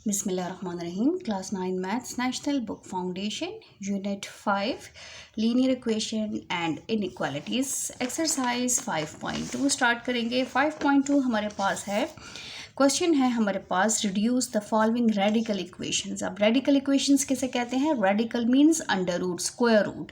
Bismillahirrahmanirrahim. Class 9 Maths National Book Foundation Unit 5 Linear Equation and Inequalities Exercise 5.2 start करेंगे। 5.2 हमारे पास है, question है हमारे पास, reduce the following radical equations. अब रेडिकल इक्वेशंस किसे कहते हैं? Radical means under root, square root.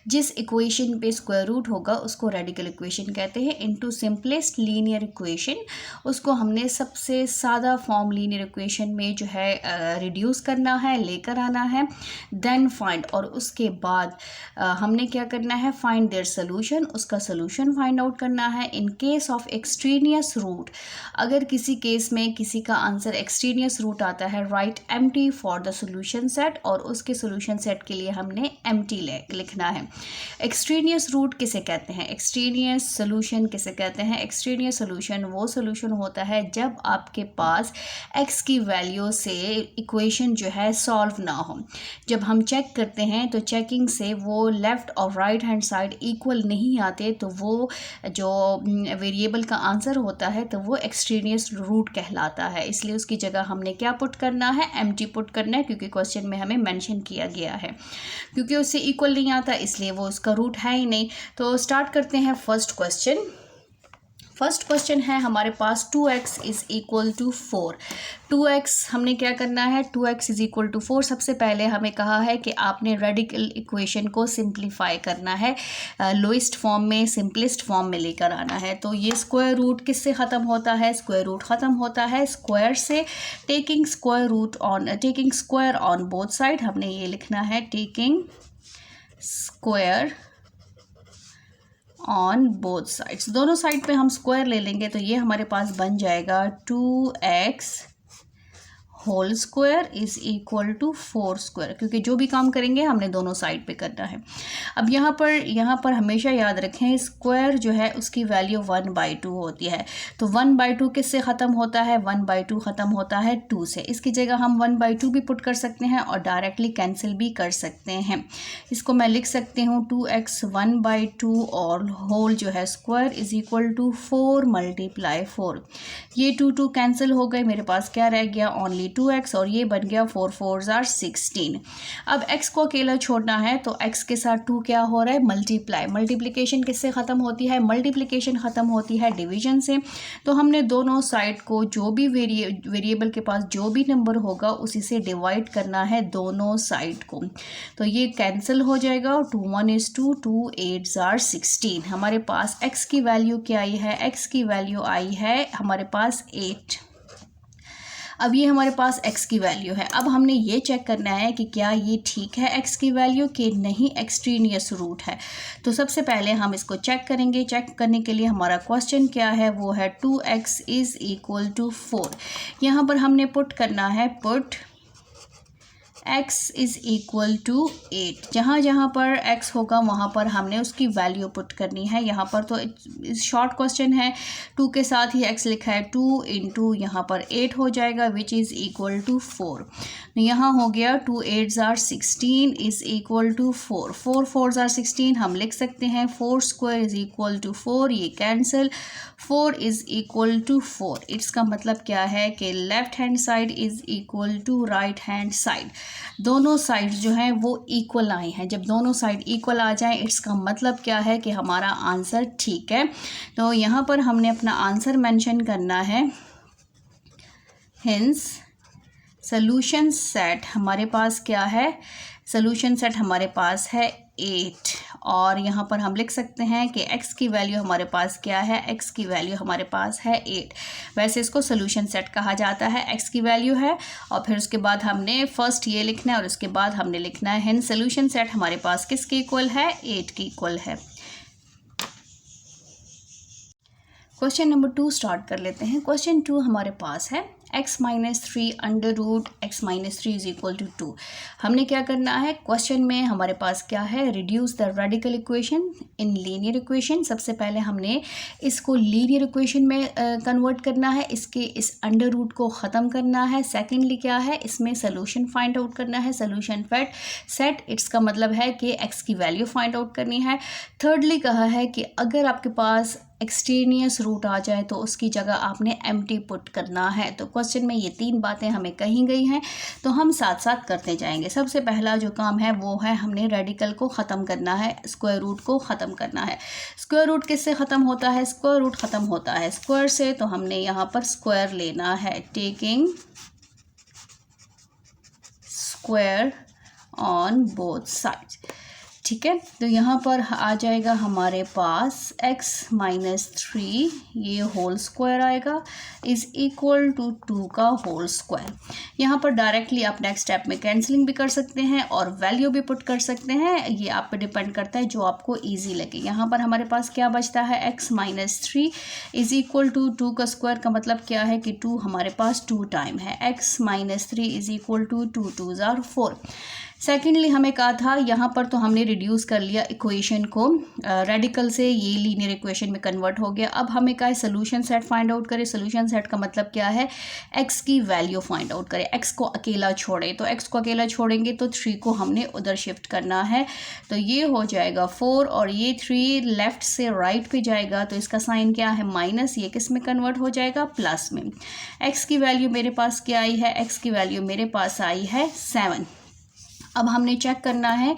जिस इक्वेशन पे स्क्वायर रूट होगा उसको रेडिकल इक्वेशन कहते हैं। इनटू सिंपलेस्ट लीनियर इक्वेशन, उसको हमने सबसे सादा फॉर्म लीनियर इक्वेशन में जो है रिड्यूस करना है, लेकर आना है। देन फाइंड, और उसके बाद हमने क्या करना है? फाइंड देयर सोल्यूशन, उसका सोल्यूशन फाइंड आउट करना है। In case of extraneous root, अगर किसी केस में किसी का आंसर एक्सट्रेनियस रूट आता है, right empty for the solution set, और उसके सोल्यूशन सेट के लिए हमने एम्प्टी लिखना है। एक्सट्रेनियस रूट किसे कहते हैं? एक्सट्रेनियस सोल्यूशन किसे कहते हैं? एक्सट्रेनियस सोल्यूशन वो सोल्यूशन होता है जब आपके पास एक्स की वैल्यू से इक्वेशन जो है सॉल्व ना हो। जब हम चेक करते हैं तो चेकिंग से वो लेफ्ट और राइट हैंड साइड इक्वल नहीं आते, तो वो जो वेरिएबल का आंसर होता है तो वो एक्सट्रेनियस रूट कहलाता है। इसलिए उसकी जगह हमने क्या पुट करना है? एम्प्टी पुट करना है, क्योंकि क्वेश्चन में हमें मेंशन किया गया है। क्योंकि उससे इक्वल नहीं आता इसलिए वो उसका रूट है ही नहीं। तो स्टार्ट करते हैं फर्स्ट क्वेश्चन। फर्स्ट क्वेश्चन है हमारे पास 2x is equal to 4। 2x हमने क्या करना है? 2x is equal to 4। सबसे पहले हमें कहा है कि आपने रेडिकल इक्वेशन को सिंप्लीफाई करना है, लोएस्ट फॉर्म में, सिंपलेस्ट फॉर्म में लेकर आना है। तो ये स्क्वायर रूट किससे ख़त्म होता है? स्क्वायर रूट ख़त्म होता है स्क्वायर से। Taking square on both side, हमने ये लिखना है taking square on both sides. दोनों साइड पे हम स्क्वायर ले लेंगे तो ये हमारे पास बन जाएगा 2x whole square is equal to 4 square, क्योंकि जो भी काम करेंगे हमने दोनों साइड पे करना है। अब यहाँ पर हमेशा याद रखें, स्क्वायर जो है उसकी वैल्यू 1/2 होती है। तो 1/2 किससे ख़त्म होता है? 1/2 ख़त्म होता है 2 से। इसकी जगह हम 1/2 भी पुट कर सकते हैं और डायरेक्टली कैंसिल भी कर सकते हैं। इसको मैं लिख सकती हूँ 2x 1/2 और होल जो है स्क्वायर इज़ इक्वल टू 4 × 4। ये 2 कैंसिल हो गए, मेरे पास क्या रह गया? ओनली 2x, और ये बन गया 4 4s are 16। अब x को अकेला छोड़ना है तो x के साथ 2 क्या हो रहा है? मल्टीप्लाई। मल्टीप्लिकेशन किससे ख़त्म होती है? मल्टीप्लिकेशन ख़त्म होती है डिवीजन से। तो हमने दोनों साइड को, जो भी वेरिएबल के पास जो भी नंबर होगा उसी से डिवाइड करना है दोनों साइड को। तो ये कैंसिल हो जाएगा। 2 1 is 2, 2 8s are 16। हमारे पास x की वैल्यू क्या आई है? x की वैल्यू आई है हमारे पास 8। अब ये हमारे पास x की वैल्यू है। अब हमने ये चेक करना है कि क्या ये ठीक है x की वैल्यू, कि नहीं एक्सट्रेनियस रूट है। तो सबसे पहले हम इसको चेक करेंगे। चेक करने के लिए हमारा क्वेश्चन क्या है? वो है 2x इज़ इक्वल टू 4। यहाँ पर हमने पुट करना है, put x is equal to 8। जहाँ जहाँ पर x होगा वहाँ पर हमने उसकी वैल्यू पुट करनी है। यहाँ पर तो शॉर्ट क्वेश्चन है, 2 के साथ ही x लिखा है, 2 इंटू यहाँ पर 8 हो जाएगा विच इज़ इक्वल टू 4। यहाँ हो गया 2 8s are 16 is equal to 4। 4 4s are 16 हम लिख सकते हैं 4 स्क्वायर इज़ इक्वल टू 4, ये कैंसिल, 4 इज़ इक्वल टू 4। इसका मतलब क्या है कि left hand side is equal to right hand side. दोनों साइड जो हैं वो इक्वल आई हैं। जब दोनों साइड इक्वल आ जाएं इसका मतलब क्या है? कि हमारा आंसर ठीक है। तो यहाँ पर हमने अपना आंसर मेंशन करना है। हिंस सॉल्यूशन सेट हमारे पास क्या है? सॉल्यूशन सेट हमारे पास है 8, और यहाँ पर हम लिख सकते हैं कि x की वैल्यू हमारे पास क्या है? x की वैल्यू हमारे पास है 8। वैसे इसको सॉल्यूशन सेट कहा जाता है। x की वैल्यू है, और फिर उसके बाद हमने फर्स्ट ये लिखना है और उसके बाद हमने लिखना है हिंस सॉल्यूशन सेट हमारे पास किसके इक्वल है? 8 के इक्वल है। क्वेश्चन नंबर 2 स्टार्ट कर लेते हैं। क्वेश्चन 2 हमारे पास है x - 3 under root x - 3 is equal to 2। हमने क्या करना है? क्वेश्चन में हमारे पास क्या है? Reduce the radical equation in linear equation. सबसे पहले हमने इसको लीनियर इक्वेशन में कन्वर्ट करना है, इस अंडर रूट को ख़त्म करना है। सेकेंडली क्या है? इसमें सोल्यूशन फाइंड आउट करना है, सोल्यूशन सेट। इट्स का मतलब है कि x की वैल्यू फाइंड आउट करनी है। थर्डली कहा है कि अगर आपके पास एक्सट्रेनियस रूट आ जाए तो उसकी जगह आपने एम्प्टी पुट करना है। तो क्वेश्चन में ये 3 बातें हमें कही गई हैं, तो हम साथ साथ करते जाएंगे। सबसे पहला जो काम है वो है हमने रेडिकल को ख़त्म करना है, स्क्वायर रूट को ख़त्म करना है। स्क्वायर रूट किससे ख़त्म होता है? स्क्वायर रूट ख़त्म होता है स्क्वायर से, तो हमने यहाँ पर स्क्वायर लेना है, taking square on both sides. ठीक है, तो यहाँ पर आ जाएगा हमारे पास x माइनस 3 ये होल स्क्वायर आएगा इज़ इक्वल टू 2 का होल स्क्वायर। यहाँ पर डायरेक्टली आप नेक्स्ट स्टेप में कैंसिलिंग भी कर सकते हैं और वैल्यू भी पुट कर सकते हैं, ये आप पे डिपेंड करता है जो आपको इजी लगे। यहाँ पर हमारे पास क्या बचता है? x minus 3 is equal to 2 का स्क्वायर का मतलब क्या है कि 2 हमारे पास 2 टाइम है। x minus 3 is equal to 2 2s are 4। Secondly हमें कहा था यहाँ पर तो हमने रिड्यूस कर लिया इक्वेशन को, रेडिकल से ये लीनियर इक्वेशन में कन्वर्ट हो गया। अब हमें कहा है सोल्यूशन सेट फाइंड आउट करें। सोल्यूशन सेट का मतलब क्या है? x की वैल्यू फाइंड आउट करें, x को अकेला छोड़ें। तो x को अकेला छोड़ेंगे तो 3 को हमने उधर शिफ्ट करना है, तो ये हो जाएगा 4 और ये 3 लेफ्ट से राइट पे जाएगा, तो इसका साइन क्या है? माइनस। ये किस में कन्वर्ट हो जाएगा? प्लस में। x की वैल्यू मेरे पास क्या आई है? x की वैल्यू मेरे पास आई है 7। अब हमने चेक करना है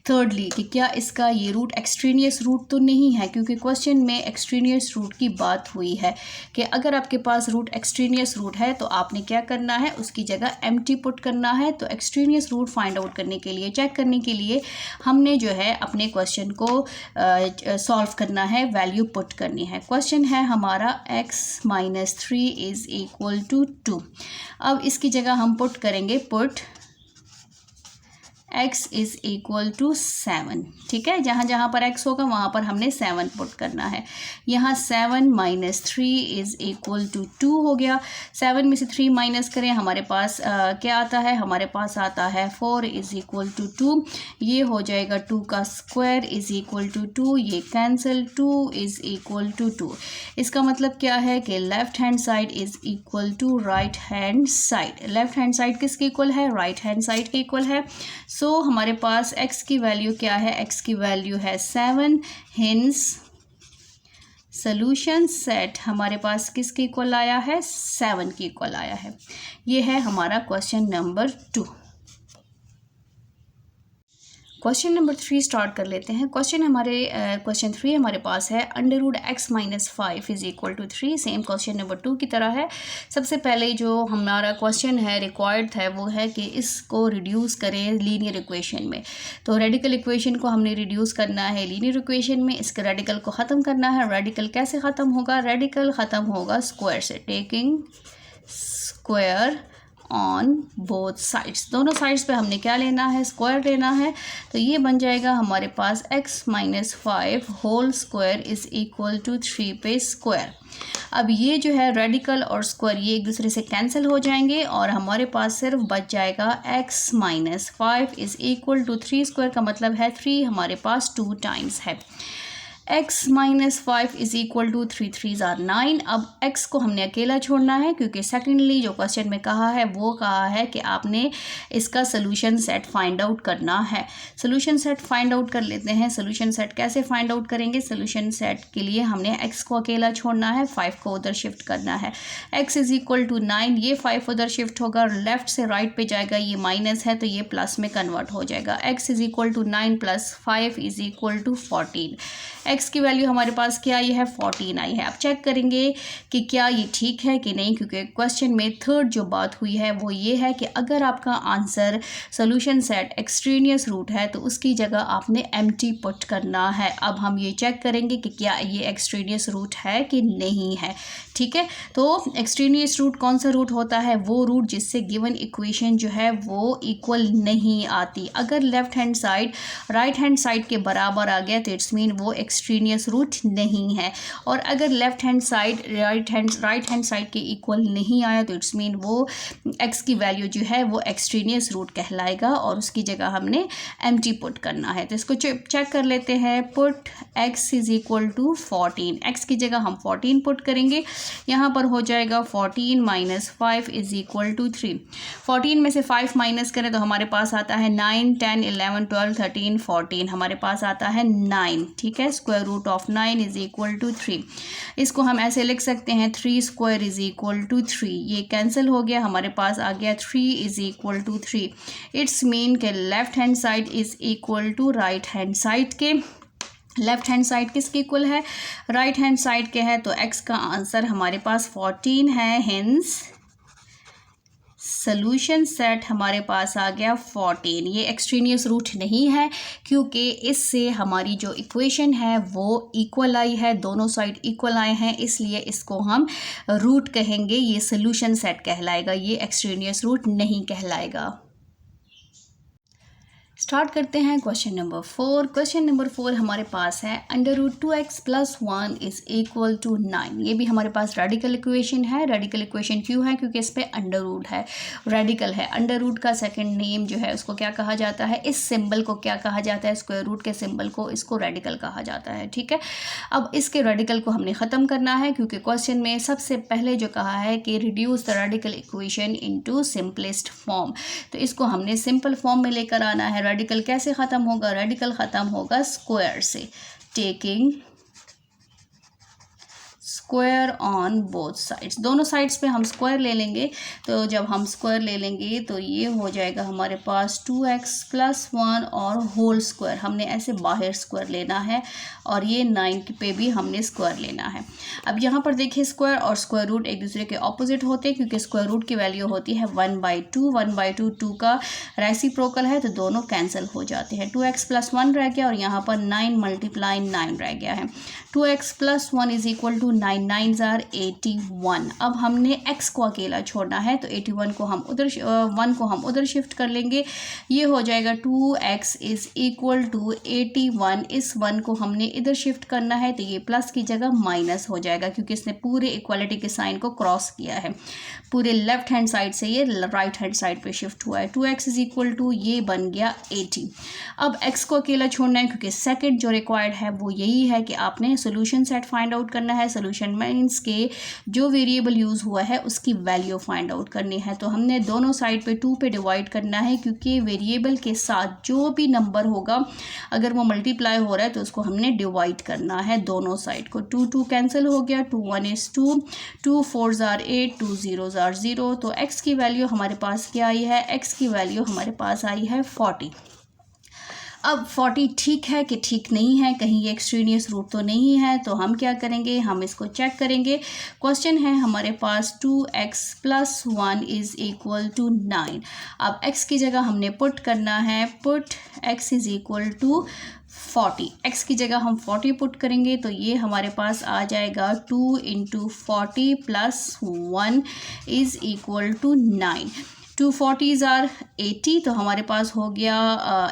थर्डली कि क्या इसका ये रूट एक्सट्रेनियस रूट तो नहीं है, क्योंकि क्वेश्चन में एक्सट्रेनियस रूट की बात हुई है कि अगर आपके पास रूट एक्सट्रेनियस रूट है तो आपने क्या करना है? उसकी जगह एम्प्टी पुट करना है। तो एक्सट्रेनियस रूट फाइंड आउट करने के लिए, चेक करने के लिए हमने जो है अपने क्वेश्चन को सॉल्व करना है, वैल्यू पुट करनी है। क्वेश्चन है हमारा x minus 3 is equal to 2। अब इसकी जगह हम पुट करेंगे, put x is equal to 7। ठीक है, जहाँ जहाँ पर x होगा वहाँ पर हमने 7 पुट करना है। यहाँ 7 माइनस 3 इज़ इक्वल टू 2 हो गया। 7 में से 3 माइनस करें, हमारे पास क्या आता है? हमारे पास आता है 4 इज़ इक्वल टू 2। ये हो जाएगा 2 का स्क्वायर इज़ इक्वल टू 2, ये कैंसिल, 2 इज़ इक्वल टू 2। इसका मतलब क्या है कि left hand side is equal to right hand side. Left hand side किसके इक्वल है? राइट हैंड साइड के इक्वल है। सो हमारे पास x की वैल्यू क्या है? x की वैल्यू है 7। हिंस सोल्यूशन सेट हमारे पास किसके इक्वल आया है? 7 के इक्वल आया है। ये है हमारा question number 2। Question number 3 start कर लेते हैं। क्वेश्चन 3 हमारे पास है under root x minus 5 is equal to 3। Same question number 2 की तरह है। सबसे पहले जो हमारा क्वेश्चन है रिक्वायर्ड है वो है कि इसको रिड्यूस करें लीनियर इक्वेशन में। तो रेडिकल इक्वेशन को हमने रिड्यूस करना है लीनियर इक्वेशन में, इसके रेडिकल को ख़त्म करना है। रेडिकल कैसे ख़त्म होगा? रेडिकल ख़त्म होगा स्क्वायर से, taking square on both sides. दोनों साइड्स पे हमने क्या लेना है? स्क्वायर लेना है। तो ये बन जाएगा हमारे पास x minus 5 whole square is equal to 3 पे स्क्वायर। अब ये जो है रेडिकल और स्क्वायर ये एक दूसरे से कैंसिल हो जाएंगे और हमारे पास सिर्फ बच जाएगा x minus 5 is equal to 3 square का मतलब है 3 हमारे पास 2 टाइम्स है। x minus 5 is equal to 3 3s are 9। अब x को हमने अकेला छोड़ना है क्योंकि सेकेंडली जो क्वेश्चन में कहा है वो कहा है कि आपने इसका सोल्यूशन सेट फाइंड आउट करना है। सोल्यूशन सेट फाइंड आउट कर लेते हैं। सोल्यूशन सेट कैसे फाइंड आउट करेंगे? सोल्यूशन सेट के लिए हमने x को अकेला छोड़ना है, 5 को उधर शिफ्ट करना है। x इज़ इक्वल टू 9, ये 5 उधर शिफ्ट होगा, लेफ्ट से राइट पे जाएगा, ये माइनस है तो ये प्लस में कन्वर्ट हो जाएगा। x is equal to 9 plus 5 is equal to 14। x की वैल्यू हमारे पास क्या आई है? 14 आई है। अब चेक करेंगे कि क्या ये ठीक है कि नहीं, क्योंकि क्वेश्चन में थर्ड जो बात हुई है वो ये है कि अगर आपका answer solution set extraneous root है तो उसकी जगह आपने एम्प्टी पुट करना है। अब हम ये चेक करेंगे कि क्या ये एक्सट्रेनियस रूट है कि नहीं है। ठीक है, तो एक्सट्रेनियस रूट कौन सा रूट होता है? वो रूट जिससे गिवन इक्वेशन जो है वो इक्वल नहीं आती। अगर left hand side right hand side के बराबर आ गया तो इट्स मीन वो एक्सट्रेनियस रूट नहीं है, और अगर left hand side right hand side के इक्वल नहीं आया तो इट्स मीन वो x की वैल्यू जो है वो एक्सट्रेनियस रूट कहलाएगा और उसकी जगह हमने एम्प्टी पुट करना है। तो इसको चेक कर लेते हैं। Put x is equal to 14, x की जगह हम 14 पुट करेंगे। यहाँ पर हो जाएगा 14 माइनस 5 इज़ इक्वल टू 3। 14 में से 5 माइनस करें तो हमारे पास आता है 9 10 11 12 13 14, हमारे पास आता है 9। ठीक है, square square root of 9 is equal to 3। इसको हम ऐसे लिख सकते हैं 3 स्क्वायर इज इक्वल टू 3। ये कैंसिल हो गया, हमारे पास आ गया 3 is equal to 3। It's mean के left hand side is equal to right hand side के। लेफ्ट हैंड साइड किसके इक्वल है? राइट हैंड साइड के है। तो x का आंसर हमारे पास 14 है। हेंस सोल्यूशन सेट हमारे पास आ गया 14। ये एक्सट्रेनियस रूट नहीं है क्योंकि इससे हमारी जो इक्वेशन है वो इक्वल आई है, दोनों साइड इक्वल आए हैं, इसलिए इसको हम रूट कहेंगे। ये सोल्यूशन सेट कहलाएगा, ये एक्सट्रेनियस रूट नहीं कहलाएगा। स्टार्ट करते हैं क्वेश्चन नंबर 4। क्वेश्चन नंबर 4 हमारे पास है under root 2x plus 1 is equal to 9। ये भी हमारे पास रेडिकल इक्वेशन है। रेडिकल इक्वेशन क्यों है? क्योंकि इस पे अंडर रूट है, रेडिकल है। अंडर रूट का सेकंड नेम जो है उसको क्या कहा जाता है? इस सिंबल को क्या कहा जाता है? स्क्वायर रूट के सिंबल को, इसको रेडिकल कहा जाता है। ठीक है, अब इसके रेडिकल को हमने ख़त्म करना है क्योंकि क्वेश्चन में सबसे पहले जो कहा है कि reduce the radical equation into simplest form, तो इसको हमने सिंपल फॉर्म में लेकर आना है। रेडिकल कैसे ख़त्म होगा? रेडिकल ख़त्म होगा स्क्वायर से, taking square on both sides. दोनों साइड्स पे हम स्क्वायर ले लेंगे, तो जब हम स्क्वायर ले लेंगे तो ये हो जाएगा हमारे पास 2x प्लस 1 और होल स्क्वायर। हमने ऐसे बाहर स्क्वायर लेना है और ये 9 पे भी हमने स्क्वायर लेना है। अब यहाँ पर देखिए स्क्वायर और स्क्वायर रूट एक दूसरे के ऑपोजिट होते हैं क्योंकि स्क्वायर रूट की वैल्यू होती है 1/2। 1/2 2 का रेसिप्रोकल है तो दोनों कैंसिल हो जाते हैं। 2x प्लस 1 रह गया और यहाँ पर 9 मल्टीप्लाई 9 रह गया है। 2x plus 1 is equal to 9 9s are 81। अब हमने x को अकेला छोड़ना है तो 81 को हम उधर 1 को हम उधर शिफ्ट कर लेंगे। ये हो जाएगा 2x इज इक्वल टू 81। इस 1 को हमने इधर शिफ्ट करना है तो ये प्लस की जगह माइनस हो जाएगा क्योंकि इसने पूरे इक्वालिटी के साइन को क्रॉस किया है। पूरे लेफ्ट हैंड साइड से ये राइट हैंड साइड पे शिफ्ट हुआ है। 2x इज इक्वल टू ये बन गया 80। अब x को अकेला छोड़ना है क्योंकि सेकंड जो रिक्वायर्ड है वो यही है कि आपने सोल्यूशन सेट फाइंड आउट करना है। सोल्यूशन मीन्स के जो वेरिएबल यूज़ हुआ है उसकी वैल्यू फाइंड आउट करनी है। तो हमने दोनों साइड पे 2 पे डिवाइड करना है क्योंकि वेरिएबल के साथ जो भी नंबर होगा अगर वो मल्टीप्लाई हो रहा है तो उसको हमने डिवाइड करना है दोनों साइड को। 2 2 कैंसिल हो गया, 2 1 is 2, 2 4s are 8, 2 0s are 0। तो x की वैल्यू हमारे पास क्या आई है? x की वैल्यू हमारे पास आई है 40। अब 40 ठीक है कि ठीक नहीं है? कहीं ये एक्सट्रेनियस रूट तो नहीं है, तो हम क्या करेंगे? हम इसको चेक करेंगे। क्वेश्चन है हमारे पास 2x plus 1 is equal to 9। अब x की जगह हमने पुट करना है, put x is equal to 40। x की जगह हम 40 पुट करेंगे तो ये हमारे पास आ जाएगा 2 into 40 plus 1 is equal to 9। 2 40s are 80, तो हमारे पास हो गया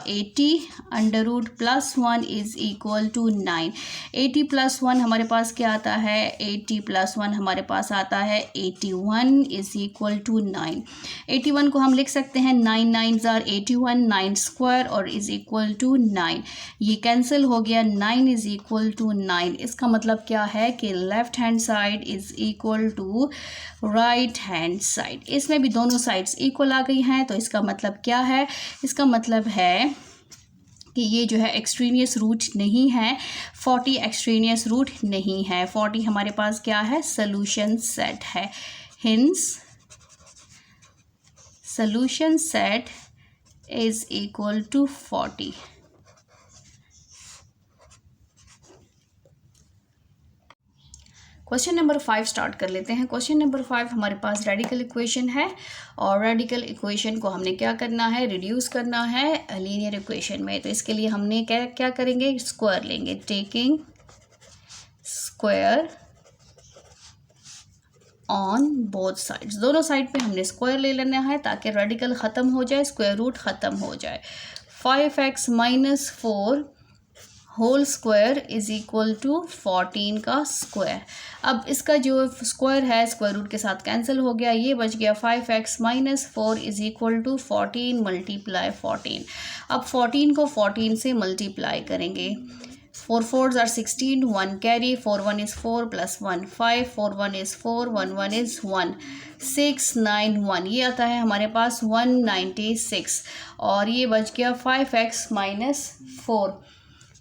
80 under root plus 1 is equal to 9। 80 plus 1 हमारे पास क्या आता है? 80 प्लस 1 हमारे पास आता है 81 इज इक्वल टू 9। 81 को हम लिख सकते हैं 9 9s आर 81, 9 स्क्वायर और इज इक्वल टू 9। ये कैंसिल हो गया, 9 इज इक्वल टू 9। इसका मतलब क्या है कि left hand side is equal to right hand side. इसमें भी दोनों साइड्स इक्वल आ गई हैं, तो इसका मतलब क्या है? इसका मतलब है कि ये जो है एक्सट्रेनियस रूट नहीं है। 40 एक्सट्रेनियस रूट नहीं है। 40 हमारे पास क्या है? सोल्यूशन सेट है। Hence solution set is equal to 40। Question number 5 start कर लेते हैं। क्वेश्चन नंबर 5 हमारे पास रेडिकल इक्वेशन है और रेडिकल इक्वेशन को हमने क्या करना है? रिड्यूस करना है लीनियर इक्वेशन में। तो इसके लिए हमने क्या करेंगे? स्क्वायर लेंगे, taking square on both sides. दोनों साइड पे हमने स्क्वायर ले लेना है ताकि रेडिकल ख़त्म हो जाए, स्क्वायर रूट ख़त्म हो जाए। 5x minus 4 whole square is equal to 14 का स्क्वायर। अब इसका जो स्क्वायर है स्क्वायर रूट के साथ कैंसिल हो गया, ये बच गया 5x minus 4 is equal to 14 multiply 14। अब 14 को 14 से मल्टीप्लाई करेंगे। 4 4s are 16, 1 carry, 4 1 is 4 plus 1 5, 4 1 is 4, 1 1 is 1, 6 9 1, ये आता है हमारे पास 196 और ये बच गया 5x माइनस 4।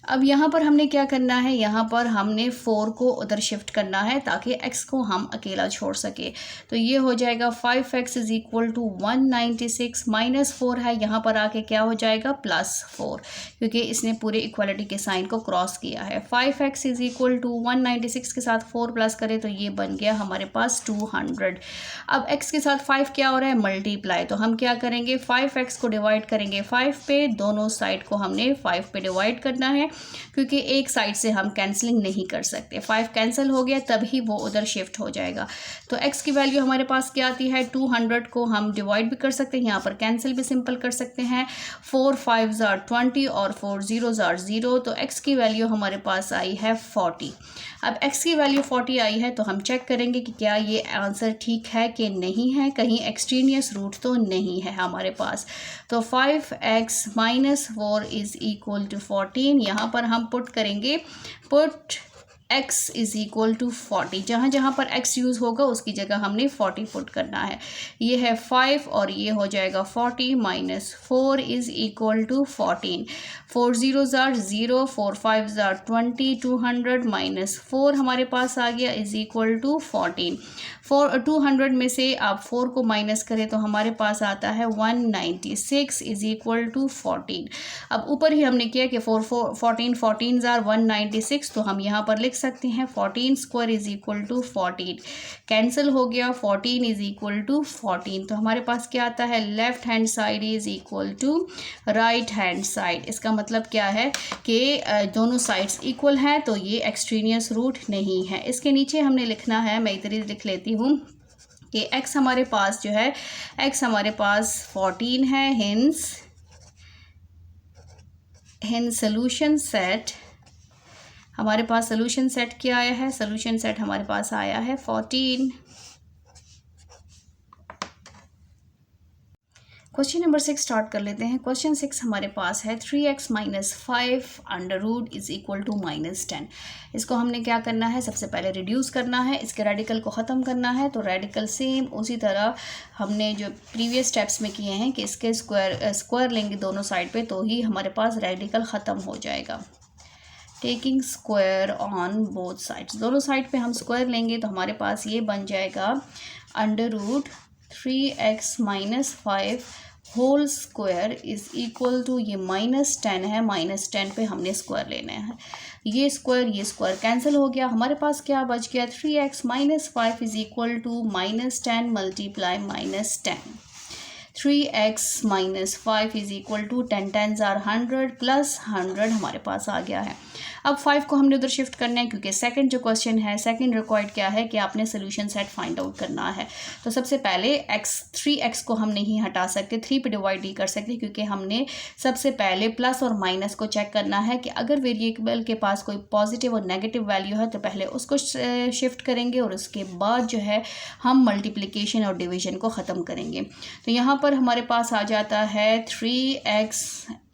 अब यहाँ पर हमने क्या करना है, यहाँ पर हमने 4 को उधर शिफ्ट करना है ताकि x को हम अकेला छोड़ सके। तो ये हो जाएगा 5x is equal to 196 minus 4 है, यहाँ पर आके क्या हो जाएगा +4, क्योंकि इसने पूरे इक्वालिटी के साइन को क्रॉस किया है। 5x इज़ इक्वल टू 196 के साथ 4 प्लस करें तो ये बन गया हमारे पास 200। अब x के साथ 5 क्या हो रहा है, मल्टीप्लाई। तो हम क्या करेंगे, 5x को डिवाइड करेंगे 5 पे, दोनों साइड को हमने 5 पे डिवाइड करना है, क्योंकि एक साइड से हम कैंसलिंग नहीं कर सकते। 5 कैंसिल हो गया तभी वो उधर शिफ्ट हो जाएगा। तो x की वैल्यू हमारे पास क्या आती है, 200 को हम डिवाइड भी कर सकते हैं, यहाँ पर कैंसिल भी सिंपल कर सकते हैं। 4 5s are 20 और 4 0s are 0, तो x की वैल्यू हमारे पास आई है 40। अब x की वैल्यू 40 आई है तो हम चेक करेंगे कि क्या ये आंसर ठीक है कि नहीं है, कहीं एक्सट्रेनियस रूट तो नहीं है हमारे पास। तो 5x minus 4 is equal to 14, यहाँ पर हम पुट करेंगे, put x is equal to 40। जहाँ जहाँ पर x यूज़ होगा उसकी जगह हमने 40 पुट करना है। ये है 5 और ये हो जाएगा 40 minus 4 is equal to 14। 4 0s are 0, 4 5s are 20, 200 minus 4 हमारे पास आ गया इज़ इक्वल टू 14। 200 में से आप 4 को माइनस करें तो हमारे पास आता है 196 इज़ इक्वल टू 14। अब ऊपर ही हमने किया कि 14 14s are 196, तो हम यहाँ पर लिख सकते हैं 14 square is equal to 14। Cancel हो गया, 14 इज़ इक्वल टू 14, तो हमारे पास क्या आता है, left hand side is equal to right hand side. इसका मतलब क्या है कि दोनों साइड्स इक्वल हैं, तो ये एक्सट्रेनियस रूट नहीं है। इसके नीचे हमने लिखना है, मैं इधर ही लिख लेती हूँ कि x हमारे पास जो है, x हमारे पास 14 है, हिंस सोल्यूशन सेट हमारे पास, सोल्यूशन सेट क्या आया है, सोल्यूशन सेट हमारे पास आया है 14। क्वेश्चन नंबर 6 स्टार्ट कर लेते हैं। क्वेश्चन 6 हमारे पास है 3x minus 5 under root is equal to -10। इसको हमने क्या करना है, सबसे पहले रिड्यूस करना है, इसके रेडिकल को ख़त्म करना है। तो रेडिकल सेम उसी तरह हमने जो प्रीवियस स्टेप्स में किए हैं कि इसके स्क्वायर लेंगे दोनों साइड पे, तो ही हमारे पास रेडिकल ख़त्म हो जाएगा। Taking square on both sides, दोनों साइड पे हम स्क्वायर लेंगे तो हमारे पास ये बन जाएगा under root 3x minus 5 whole square is equal to, ये -10 है, -10 पे हमने स्क्वायर लेना है। ये स्क्वायर कैंसिल हो गया, हमारे पास क्या बच गया, 3x minus 5 is equal to -10 multiply -10। 3x minus 5 is equal to 10 10s are 100 plus 100 हमारे पास आ गया है। अब 5 को हमने उधर शिफ्ट करना है, क्योंकि सेकंड जो क्वेश्चन है, सेकंड रिक्वायर्ड क्या है कि आपने सोल्यूशन सेट फाइंड आउट करना है। तो सबसे पहले 3x को हम नहीं हटा सकते, 3 पे डिवाइड नहीं कर सकते, क्योंकि हमने सबसे पहले प्लस और माइनस को चेक करना है कि अगर वेरिएबल के पास कोई पॉजिटिव और नेगेटिव वैल्यू है तो पहले उसको शिफ्ट करेंगे और उसके बाद जो है हम मल्टीप्लिकेशन और डिवीजन को ख़त्म करेंगे। तो यहाँ पर हमारे पास आ जाता है 3x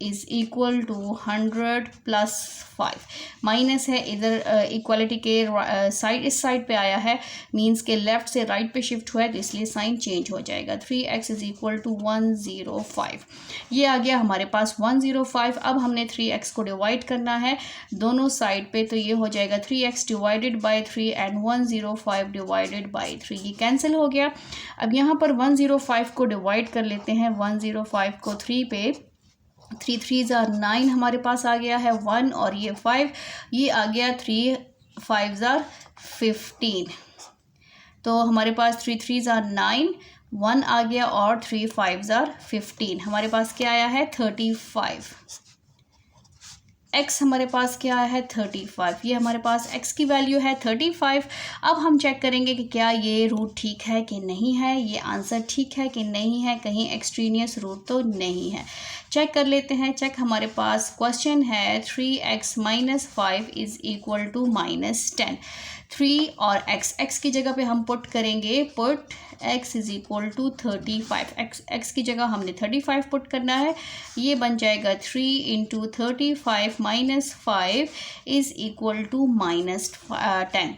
is equal to 100 plus 5, minus है इधर इक्वालिटी के साइड, इस साइड पे आया है, मींस के लेफ्ट से राइट पे शिफ्ट हुआ है, तो इसलिए साइन चेंज हो जाएगा। 3x इज़ इक्वल टू 105, ये आ गया हमारे पास 105। अब हमने 3x को डिवाइड करना है दोनों साइड पे, तो ये हो जाएगा 3x divided by 3 and 105 divided by 3, ये कैंसिल हो गया। अब यहाँ पर 105 को डिवाइड कर लेते हैं, 105 को 3 पे, 3 3s are 9 हमारे पास आ गया है 1 और ये 5, ये आ गया 3 5s are 15। तो हमारे पास 3 3s are 9, 1 आ गया और 3 5s are 15, हमारे पास क्या आया है 35। x हमारे पास क्या है 35, ये हमारे पास x की वैल्यू है 35। अब हम चेक करेंगे कि क्या ये रूट ठीक है कि नहीं है, ये आंसर ठीक है कि नहीं है, कहीं एक्सट्रेनियस रूट तो नहीं है। चेक कर लेते हैं। चेक हमारे पास क्वेश्चन है 3x minus 5 is equal to -10। 3 और x की जगह पे हम पुट करेंगे, put x is equal to 35। x की जगह हमने 35 पुट करना है। ये बन जाएगा 3 into 35 minus 5 is equal to minus 10।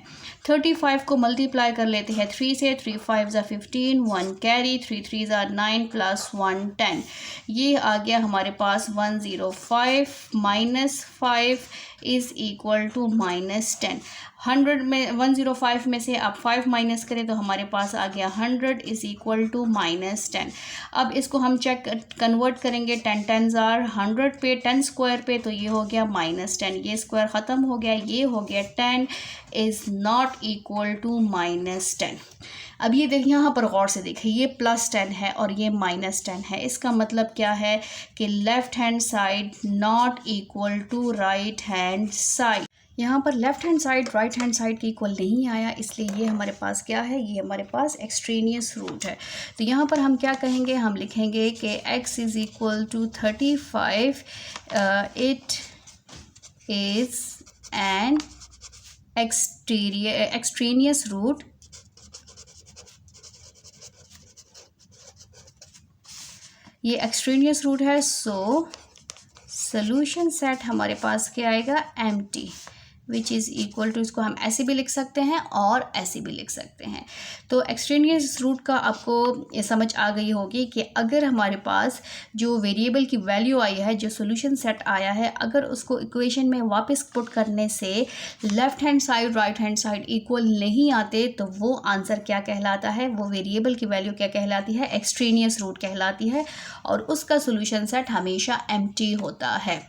35 को मल्टीप्लाई कर लेते हैं 3 से, 3 5 ज़ा 15, 1 कैरी, 3 3 ज़ा 9 प्लस 1 10। ये आ गया हमारे पास 105 minus 5 is equal to minus 10। 100 में 105 में से आप 5 माइनस करें तो हमारे पास आ गया 100 इज़ इक्वल टू माइनस 10। अब इसको हम चेक कन्वर्ट करेंगे, 10 10 ज़ार 100 पे, 10 स्क्वायर पे, तो ये हो गया माइनस 10। ये स्क्वायर ख़त्म हो गया, ये हो गया 10 is not equal to minus 10। अब ये देखिए, यहाँ पर गौर से देखिए, ये प्लस 10 है और ये माइनस 10 है। इसका मतलब क्या है कि left hand side not equal to right hand side. यहाँ पर left hand side right hand side के इक्वल नहीं आया, इसलिए ये हमारे पास क्या है, ये हमारे पास एक्सट्रेनियस रूट है। तो यहाँ पर हम क्या कहेंगे, हम लिखेंगे कि x is equal to 35, it is an extraneous root ये एक्सट्रेनियस रूट है। सो सॉल्यूशन सेट हमारे पास क्या आएगा, empty, which is equal to, इसको हम ऐसे भी लिख सकते हैं और ऐसे भी लिख सकते हैं। तो एक्सट्रेनियस रूट का आपको ये समझ आ गई होगी कि अगर हमारे पास जो वेरिएबल की वैल्यू आई है, जो सॉल्यूशन सेट आया है, अगर उसको इक्वेशन में वापस पुट करने से left hand side right hand side equal नहीं आते, तो वो आंसर क्या कहलाता है, वो वेरिएबल की वैल्यू क्या कहलाती है, एक्सट्रेनियस रूट कहलाती है, और उसका सॉल्यूशन सेट हमेशा एम्प्टी होता है।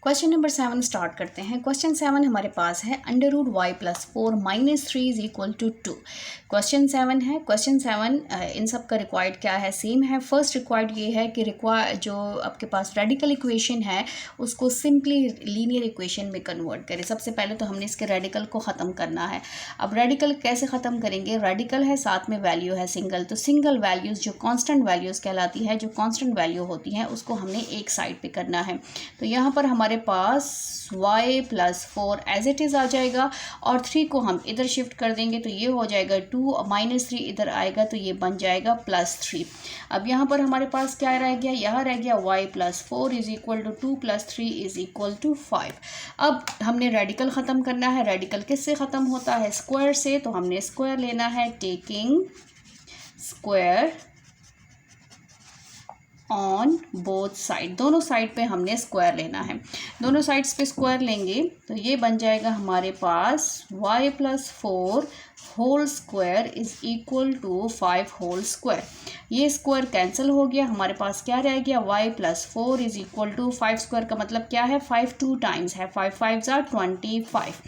क्वेश्चन नंबर 7 स्टार्ट करते हैं। क्वेश्चन 7 हमारे पास है under root y plus 4 minus 3 is equal to 2। Question 7 है। क्वेश्चन 7 इन सब का रिक्वायर्ड क्या है, सेम है। फर्स्ट रिक्वायर्ड ये है कि जो आपके पास रेडिकल इक्वेशन है उसको सिंपली लीनियर इक्वेशन में कन्वर्ट करें। सबसे पहले तो हमने इसके रेडिकल को ख़त्म करना है। अब रेडिकल कैसे ख़त्म करेंगे, रेडिकल है साथ में वैल्यू है सिंगल, तो सिंगल वैल्यूज़ जो कांस्टेंट वैल्यूज़ कहलाती है, जो कांस्टेंट वैल्यू होती हैं, उसको हमने एक साइड पे करना है। तो यहाँ पर हमारे पास y plus 4 as it is आ जाएगा, और 3 को हम इधर शिफ्ट कर देंगे तो ये हो जाएगा 2, और माइनस 3 इधर आएगा तो ये बन जाएगा प्लस 3। अब यहाँ पर हमारे पास क्या रह गया, यहाँ रह गया y plus 4 is equal to 2 plus 3 is equal to 5। अब हमने रेडिकल ख़त्म करना है। रेडिकल किससे ख़त्म होता है, स्क्वायर से, तो हमने स्क्वायर लेना है, taking square on both side, दोनों साइड पे हमने स्क्वायर लेना है। दोनों साइड्स पे स्क्वायर लेंगे तो ये बन जाएगा हमारे पास y plus 4 whole square is equal to 5 whole square. ये स्क्वायर कैंसिल हो गया, हमारे पास क्या रह गया, y plus 4 is equal to 5 square का मतलब क्या है, 5 2 टाइम्स है, 5 5 ज़ा 25।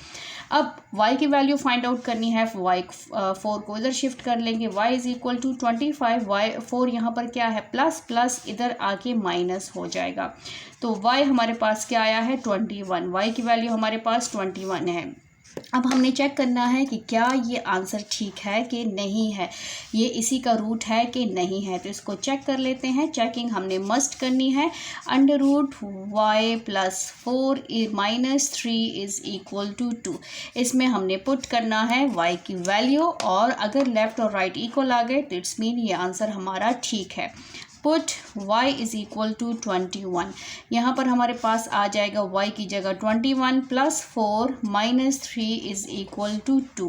अब y की वैल्यू फाइंड आउट करनी है, y 4 को इधर शिफ्ट कर लेंगे, y is equal to 25, y 4 यहाँ पर क्या है प्लस, प्लस इधर आके माइनस हो जाएगा, तो y हमारे पास क्या आया है 21, y की वैल्यू हमारे पास 21 है। अब हमने चेक करना है कि क्या ये आंसर ठीक है कि नहीं है, ये इसी का रूट है कि नहीं है, तो इसको चेक कर लेते हैं। चेकिंग हमने मस्ट करनी है। Under root y plus 4 minus 3 is equal to 2, इसमें हमने पुट करना है y की वैल्यू, और अगर लेफ़्ट और राइट इक्वल आ गए तो इट्स मीन ये आंसर हमारा ठीक है। Put y is equal to 21, यहाँ पर हमारे पास आ जाएगा y की जगह 21 plus 4 minus 3 is equal to 2।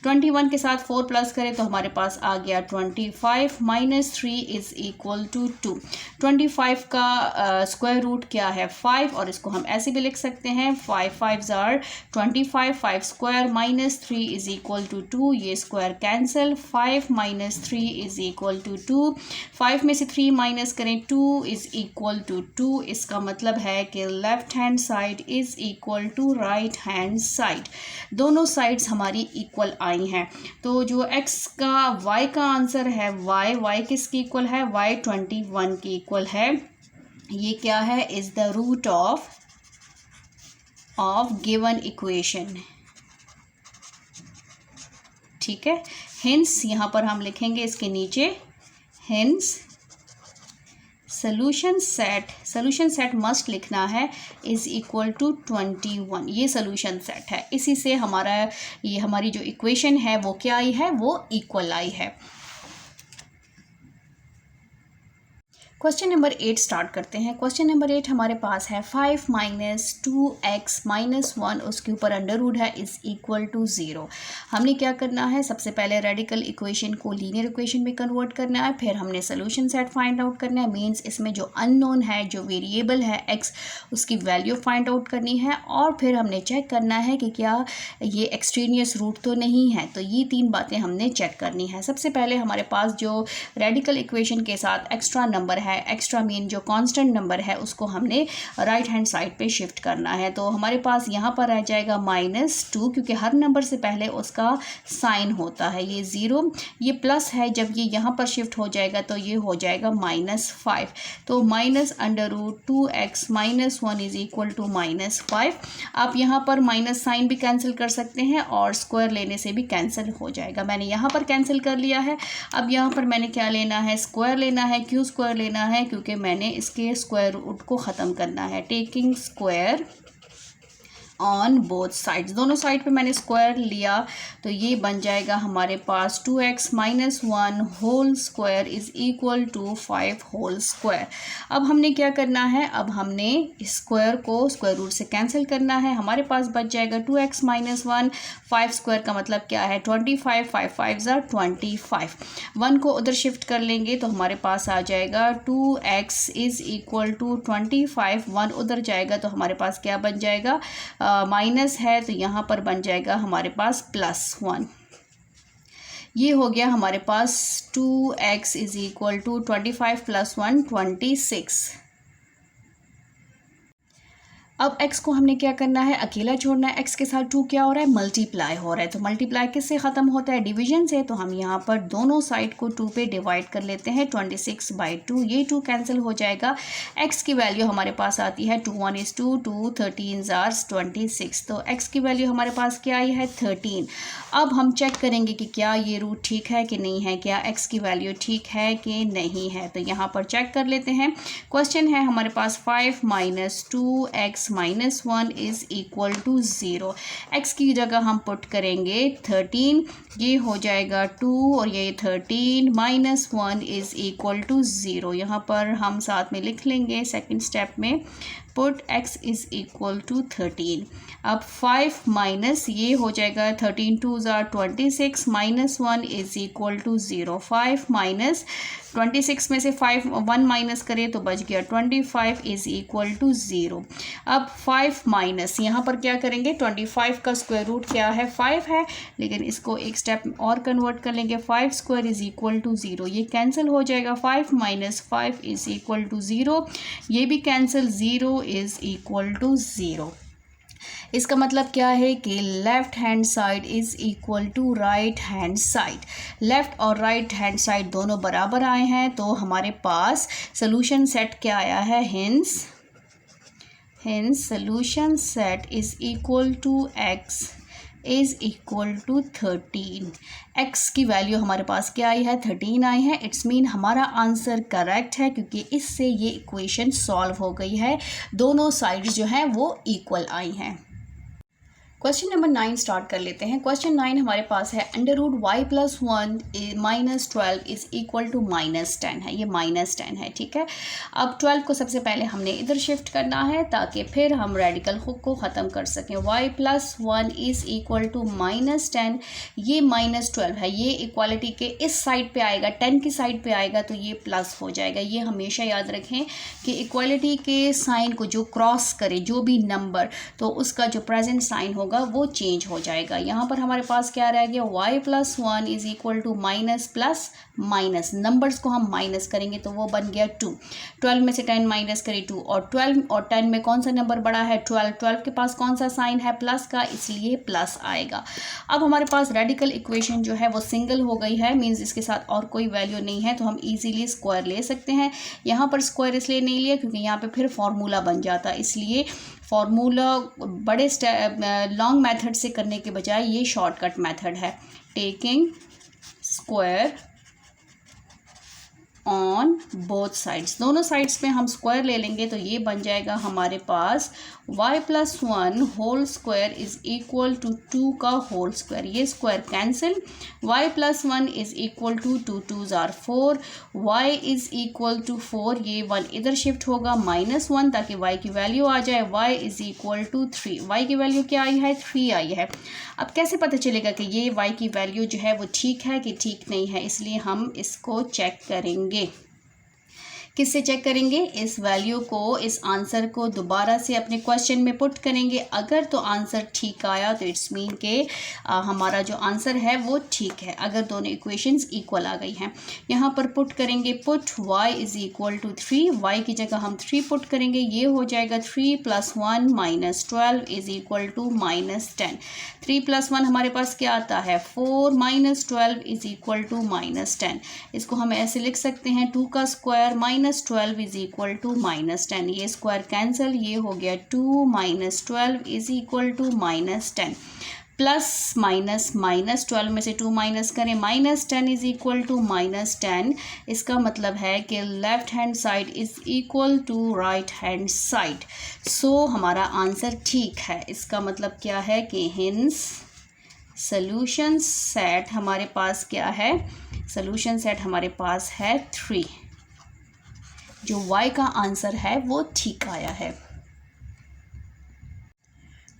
21 के साथ 4 प्लस करें तो हमारे पास आ गया 25 माइनस 3 इज़ इक्वल टू 2। 25 का स्क्वायर रूट क्या है 5, और इसको हम ऐसे भी लिख सकते हैं 5 5 ज़ार 25, 5 square minus 3 is equal to 2, ये square cancel, 5 minus 3 is equal to 2। 5 में से 3 माइनस करें 2 इज़ इक्वल टू 2, इसका मतलब है कि left hand side is equal to right hand side, दोनों साइड्स हमारी इक्वल आई हैं। तो जो x का y का आंसर है, y किसकी इक्वल है, y 21 की इक्वल है। ये क्या है, is the root of given equation, ठीक है। हिंस यहाँ पर हम लिखेंगे इसके नीचे, हिंस सोल्यूशन सेट मस्ट लिखना है इज़ इक्वल टू 21। ये सोल्यूशन सेट है, इसी से हमारी जो इक्वेशन है वो क्या आई है, वो इक्वल आई है। क्वेश्चन नंबर 8 स्टार्ट करते हैं। क्वेश्चन नंबर 8 हमारे पास है 5 - 2x - 1 उसके ऊपर अंडर रूट है इज़ इक्वल टू 0। हमने क्या करना है, सबसे पहले रेडिकल इक्वेशन को लीनियर इक्वेशन में कन्वर्ट करना है, फिर हमने सोल्यूशन सेट फाइंड आउट करना है। मींस इसमें जो अननोन है, जो वेरिएबल है x, उसकी वैल्यू फाइंड आउट करनी है, और फिर हमने चेक करना है कि क्या ये एक्सट्रेनियस रूट तो नहीं है। तो ये 3 बातें हमने चेक करनी है। सबसे पहले हमारे पास जो रेडिकल इक्वेशन के साथ एक्स्ट्रा नंबर है, एक्स्ट्रा मीन जो कांस्टेंट नंबर है, उसको हमने राइट हैंड साइड पे शिफ्ट करना है। तो हमारे पास यहाँ पर रह जाएगा -2, क्योंकि हर नंबर से पहले उसका साइन होता है। ये 0, ये प्लस है, जब ये यहाँ पर शिफ्ट हो जाएगा तो ये हो जाएगा -5। तो -√2x - 1 इज इक्वल टू -5। आप यहाँ पर माइनस साइन भी कैंसिल कर सकते हैं और स्क्वायर लेने से भी कैंसिल हो जाएगा। मैंने यहाँ पर कैंसिल कर लिया है। अब यहाँ पर मैंने क्या लेना है, स्क्वायर लेना है। क्यों स्क्वायर लेना है, क्योंकि मैंने इसके स्क्वायर रूट को ख़त्म करना है। Taking square on both sides, दोनों साइड पे मैंने स्क्वायर लिया, तो ये बन जाएगा हमारे पास 2x - 1 whole square is equal to 5 whole square. अब हमने क्या करना है, अब हमने स्क्वायर को स्क्वायर रूट से कैंसिल करना है। हमारे पास बच जाएगा 2x - 1, 5 स्क्वायर का मतलब क्या है 25, 5 5 ज़ा 25। 1 को उधर शिफ्ट कर लेंगे तो हमारे पास आ जाएगा 2x इज़ इक्वल टू 25। 1 उधर जाएगा तो हमारे पास क्या बन जाएगा, माइनस है, तो यहाँ पर बन जाएगा हमारे पास +1। ये हो गया हमारे पास 2x इज़ इक्वल टू 25 + 1 26। अब x को हमने क्या करना है, अकेला छोड़ना है। x के साथ 2 क्या हो रहा है, मल्टीप्लाई हो रहा है। तो मल्टीप्लाई किससे ख़त्म होता है, डिवीजन से। तो हम यहाँ पर दोनों साइड को 2 पे डिवाइड कर लेते हैं। 26/2, ये 2 कैंसिल हो जाएगा। x की वैल्यू हमारे पास आती है 2 1 is 2, 2 13 ज़ार्स 26। तो x की वैल्यू हमारे पास क्या आई है 13। अब हम चेक करेंगे कि क्या ये रूट ठीक है कि नहीं है, क्या x की वैल्यू ठीक है कि नहीं है। तो यहाँ पर चेक कर लेते हैं। क्वेश्चन है हमारे पास 5 - 2x - 1 is equal to 0। x की जगह हम पुट करेंगे 13, ये हो जाएगा 2 और ये 13 - 1 इज़ इक्वल टू 0। यहाँ पर हम साथ में लिख लेंगे सेकंड स्टेप में, put x is equal to 13। अब 5 माइनस ये हो जाएगा 13 2 ज़ा 26 - 1 इज़ इक्वल टू 0। 5 माइनस 26 में से 1 माइनस करें तो बच गया 25 इज़ इक्वल टू 0। अब 5 माइनस यहाँ पर क्या करेंगे, 25 का स्क्वायर रूट क्या है 5 है, लेकिन इसको एक स्टेप और कन्वर्ट कर लेंगे। 5 स्क्वायर इज़ इक्वल टू 0, ये कैंसिल हो जाएगा। 5 - 5 इज़ इक्वल टू 0, ये भी कैंसिल, 0 इज़ इक्वल टू 0। इसका मतलब क्या है कि left hand side is equal to right hand side. Left और राइट हैंड साइड दोनों बराबर आए हैं, तो हमारे पास सोल्यूशन सेट क्या आया है, hence solution set is equal to x is equal to 13। x की वैल्यू हमारे पास क्या आई है 13 आई है। इट्स मीन हमारा आंसर करेक्ट है, क्योंकि इससे ये इक्वेशन सॉल्व हो गई है। दोनों साइड्स जो हैं वो इक्वल आई हैं। क्वेश्चन नंबर 9 स्टार्ट कर लेते हैं। क्वेश्चन 9 हमारे पास है √y + 1 - 12 इज़ इक्वल टू -10 है। ये -10 है, ठीक है। अब 12 को सबसे पहले हमने इधर शिफ्ट करना है ताकि फिर हम रेडिकल हुक को ख़त्म कर सकें। y + 1 इज़ इक्वल टू -10, ये -12 है, ये इक्वालिटी के इस साइड पे आएगा, 10 की साइड पे आएगा तो ये प्लस हो जाएगा। ये हमेशा याद रखें कि इक्वालिटी के साइन को जो क्रॉस करे, जो भी नंबर, तो उसका जो प्रेजेंट साइन होगा वो चेंज हो जाएगा। यहाँ पर हमारे पास क्या रह गया, y + 1 is equal to minus plus minus, numbers को हम माइनस करेंगे तो वो बन गया 2। 12 में से 10 माइनस करें 2, और 12 और 10 में कौन सा नंबर बड़ा है 12। 12 के पास कौन सा साइन है प्लस का, इसलिए प्लस आएगा। अब हमारे पास रेडिकल इक्वेशन जो है वो सिंगल हो गई है, मींस इसके साथ और कोई वैल्यू नहीं है, तो हम इजीली स्क्वायर ले सकते हैं। यहाँ पर स्क्वायर इसलिए नहीं लिया क्योंकि यहाँ पे फिर फॉर्मूला बन जाता, इसलिए फॉर्मूला बड़े लॉन्ग मेथड से करने के बजाय ये शॉर्टकट मेथड है। Taking square on both sides, दोनों साइड्स पे हम स्क्वायर ले लेंगे तो ये बन जाएगा हमारे पास y+1 whole square is equal to 2 का होल स्क्वायर, ये square cancel, y+1 is equal to 2 2s are 4, y is equal to 4, ये 1 इधर शिफ्ट होगा -1 ताकि y की वैल्यू आ जाए, y is equal to 3, y की वैल्यू क्या आई है 3 आई है। अब कैसे पता चलेगा कि ये y की वैल्यू जो है वो ठीक है कि ठीक नहीं है, इसलिए हम इसको चेक करेंगे। किससे चेक करेंगे? इस वैल्यू को, इस आंसर को दोबारा से अपने क्वेश्चन में पुट करेंगे। अगर तो आंसर ठीक आया तो इट्स मीन के हमारा जो आंसर है वो ठीक है, अगर दोनों इक्वेशंस इक्वल आ गई हैं। यहाँ पर पुट करेंगे, put y is equal to 3, y की जगह हम 3 पुट करेंगे, ये हो जाएगा 3 + 1 - 12 इज इक्वल टू -10। 3 + 1 हमारे पास क्या आता है 4 - 12 इज इक्वल टू -10। इसको हम ऐसे लिख सकते हैं 2 का स्क्वायर -12 इज इक्वल टू -10, ये स्क्वायर कैंसिल, ये हो गया 2 - 12 is equal to -10, plus minus -12 में से 2 माइनस करें -10 इज इक्वल टू -10। इसका मतलब है कि left hand side is equal to right hand side, so हमारा आंसर ठीक है। इसका मतलब क्या है कि हिंस सॉल्यूशन सेट हमारे पास क्या है, सॉल्यूशन सेट हमारे पास है 3, जो y का आंसर है वो ठीक आया है।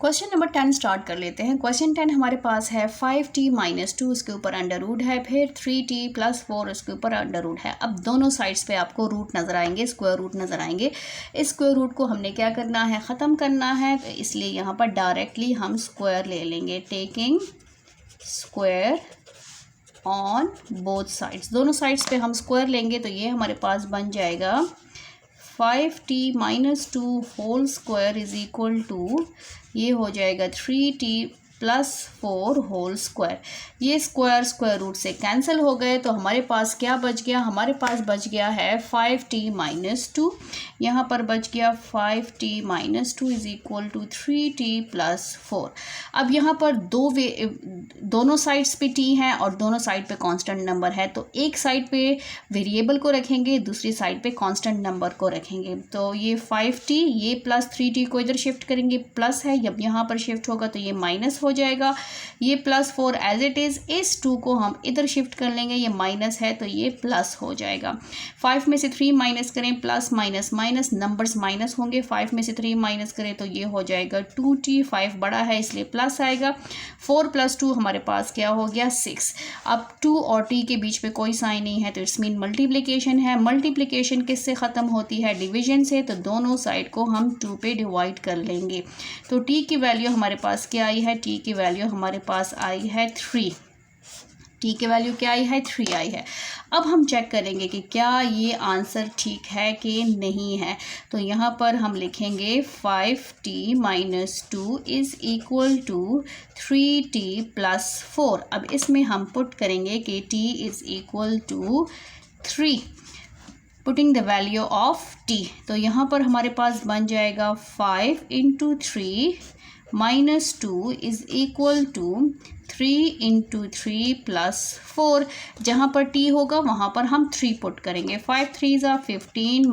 क्वेश्चन नंबर 10 स्टार्ट कर लेते हैं। क्वेश्चन 10 हमारे पास है 5t - 2, उसके ऊपर अंडर रूट है, फिर 3t + 4 उसके ऊपर अंडर रूट है। अब दोनों साइड्स पे आपको रूट नज़र आएंगे, स्क्वायर रूट नज़र आएंगे। इस स्क्वायर रूट को हमने क्या करना है, ख़त्म करना है, तो इसलिए यहाँ पर डायरेक्टली हम स्क्वायर ले लेंगे, taking square on both sides, दोनों साइड्स पे हम स्क्वायर लेंगे तो ये हमारे पास बन जाएगा 5t - 2 whole square is equal to, ये हो जाएगा 3t + 4 होल स्क्वायर। ये स्क्वायर स्क्वायर रूट से कैंसिल हो गए तो हमारे पास क्या बच गया, हमारे पास बच गया है 5t - 2, यहाँ पर बच गया 5t - 2 is equal to 3t + 4। अब यहाँ पर दोनों साइड्स पे t हैं और दोनों साइड पे कांस्टेंट नंबर है, तो एक साइड पे वेरिएबल को रखेंगे, दूसरी साइड पे कांस्टेंट नंबर को रखेंगे। तो ये 5t, ये प्लस 3t को इधर शिफ्ट करेंगे, प्लस है, जब यहाँ पर शिफ्ट होगा तो ये माइनस हो जाएगा, ये +4 एज इट इज़, इस 2 को हम इधर शिफ्ट कर लेंगे, ये माइनस है तो ये प्लस हो जाएगा। 5 में से 3 माइनस करें, plus minus minus, numbers minus होंगे, 5 में से 3 माइनस करें तो ये हो जाएगा 2t, 5 बड़ा है इसलिए प्लस आएगा, 4 + 2 हमारे पास क्या हो गया 6। अब 2 और t के बीच में कोई साइन नहीं है तो इट्स मीन मल्टीप्लिकेशन है। मल्टीप्लिकेशन किससे ख़त्म होती है, डिवीजन से, तो दोनों साइड को हम 2 पे डिवाइड कर लेंगे। तो t की वैल्यू हमारे पास क्या आई है, t की वैल्यू हमारे पास आई है 3, t की वैल्यू क्या आई है 3 आई है। अब हम चेक करेंगे कि क्या ये आंसर ठीक है कि नहीं है, तो यहाँ पर हम लिखेंगे 5t - 2 is equal to 3t + 4। अब इसमें हम पुट करेंगे कि t is equal to 3, putting the value of t, तो यहाँ पर हमारे पास बन जाएगा 5 × 3 - 2 इज़ इक्वल टू 3 × 3 + 4, जहाँ पर t होगा वहाँ पर हम 3 पुट करेंगे, 5 3s are 15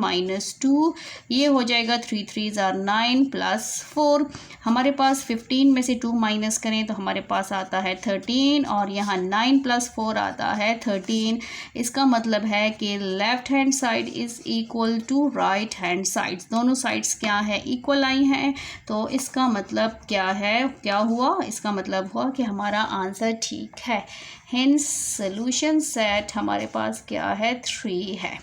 - 2, ये हो जाएगा 3 3s are 9 + 4। हमारे पास 15 में से 2 माइनस करें तो हमारे पास आता है 13, और यहाँ 9 + 4 आता है 13। इसका मतलब है कि left hand side is equal to right hand side, दोनों साइड्स क्या है इक्वल आई हैं, तो इसका मतलब क्या है, क्या हुआ, इसका मतलब हुआ कि हमारा आंसर ठीक है। हेंस सॉल्यूशन सेट हमारे पास क्या है 3 है।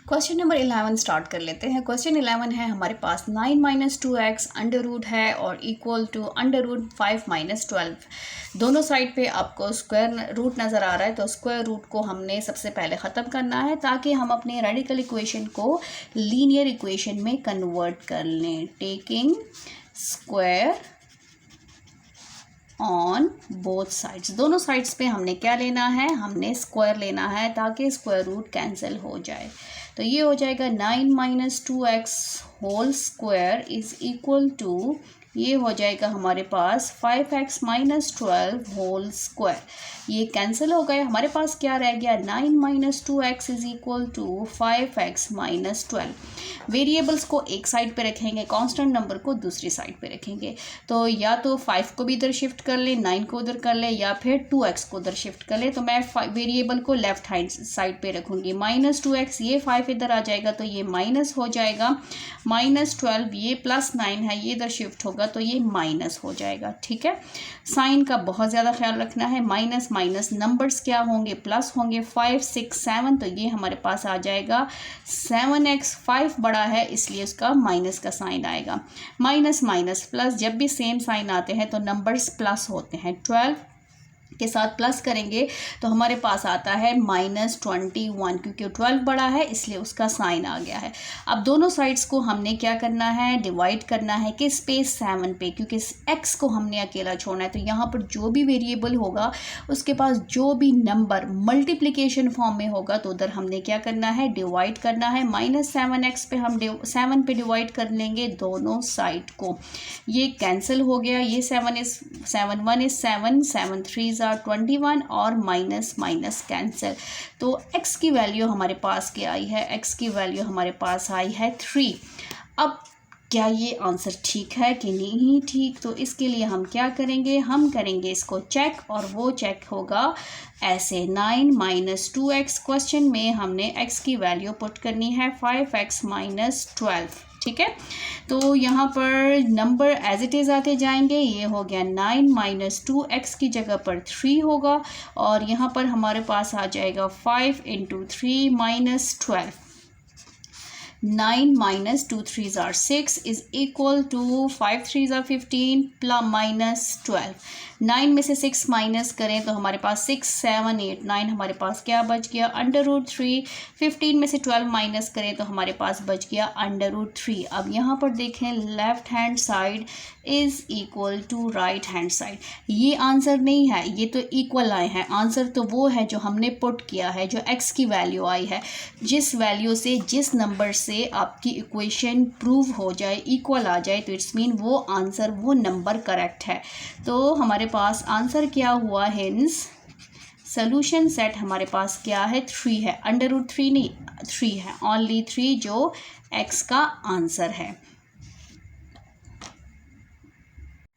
क्वेश्चन नंबर 11 स्टार्ट कर लेते हैं। क्वेश्चन 11 है हमारे पास 9 - 2x अंडर रूट है और इक्वल टू √5 - 12। दोनों साइड पे आपको स्क्वायर रूट नज़र आ रहा है, तो स्क्वायर रूट को हमने सबसे पहले ख़त्म करना है ताकि हम अपने रेडिकल इक्वेशन को लीनियर इक्वेशन में कन्वर्ट कर लें, taking square on both sides, दोनों साइड्स पे हमने क्या लेना है, हमने स्क्वायर लेना है ताकि स्क्वायर रूट कैंसिल हो जाए। तो ये हो जाएगा 9 - 2x whole square is equal to ये हो जाएगा हमारे पास 5x माइनस 12 होल स्क्वायर। ये कैंसिल हो गए, हमारे पास क्या रह गया 9 minus 2x is equal to 5x minus 12। Variables को एक साइड पे रखेंगे, कांस्टेंट नंबर को दूसरी साइड पे रखेंगे। तो या तो 5 को भी इधर शिफ्ट कर ले, 9 को उधर कर ले, या फिर 2x को उधर शिफ्ट कर ले। तो मैं वेरिएबल को लेफ्ट हैंड साइड पे रखूँगी। माइनस 2x, ये 5 इधर आ जाएगा तो ये माइनस हो जाएगा। माइनस 12, ये प्लस 9 है, ये इधर शिफ्ट होगा तो ये माइनस हो जाएगा। ठीक है, साइन का बहुत ज़्यादा ख्याल रखना है। माइनस माइनस नंबर्स क्या होंगे, प्लस होंगे। 5 6 7, तो ये हमारे पास आ जाएगा 7x। 5 बड़ा है इसलिए उसका माइनस का साइन आएगा। माइनस माइनस प्लस, जब भी सेम साइन आते हैं तो नंबर्स प्लस होते हैं। 12 के साथ प्लस करेंगे तो हमारे पास आता है -21, क्योंकि 12 बड़ा है इसलिए उसका साइन आ गया है। अब दोनों साइड्स को हमने क्या करना है, डिवाइड करना है किस पे, 7 पे, क्योंकि x को हमने अकेला छोड़ना है। तो यहाँ पर जो भी वेरिएबल होगा उसके पास जो भी नंबर मल्टीप्लिकेशन फॉर्म में होगा तो उधर हमने क्या करना है, डिवाइड करना है। -7x पे हम 7 पे डिवाइड कर लेंगे दोनों साइड को। ये कैंसिल हो गया, ये 7 इज 7 1 इज 7 7 3 21 और माइनस माइनस कैंसिल। तो x की वैल्यू हमारे पास क्या आई है, x की वैल्यू हमारे पास आई है 3। अब क्या ये आंसर ठीक है कि नहीं ठीक, तो इसके लिए हम क्या करेंगे, हम करेंगे इसको चेक, और वो चेक होगा ऐसे 9 माइनस 2x। क्वेश्चन में हमने x की वैल्यू पुट करनी है 5x माइनस 12। ठीक है, तो यहाँ पर नंबर एज इट इज़ आते जाएंगे। ये हो गया 9 माइनस 2x की जगह पर 3 होगा, और यहाँ पर हमारे पास आ जाएगा 5 into 3 minus 12। 9 minus 2 3s are 6 is equal to 5 3s are 15 plus minus 12। 9 में से 6 माइनस करें तो हमारे पास 6 7 8 9 हमारे पास क्या बच गया, √3। 15 में से 12 माइनस करें तो हमारे पास बच गया √3। अब यहाँ पर देखें, left hand side is equal to right hand side. ये आंसर नहीं है, ये तो इक्वल आए हैं। आंसर तो वो है जो हमने पुट किया है, जो x की वैल्यू आई है। जिस वैल्यू से, जिस नंबर से आपकी इक्वेशन प्रूव हो जाए, इक्वल आ जाए, तो इट्स मीन वो आंसर, वो नंबर करेक्ट है। तो हमारे पास आंसर क्या हुआ, हिंस सोल्यूशन सेट हमारे पास क्या है, 3 है। √3 नहीं, 3 है, ओनली 3 जो x का आंसर है।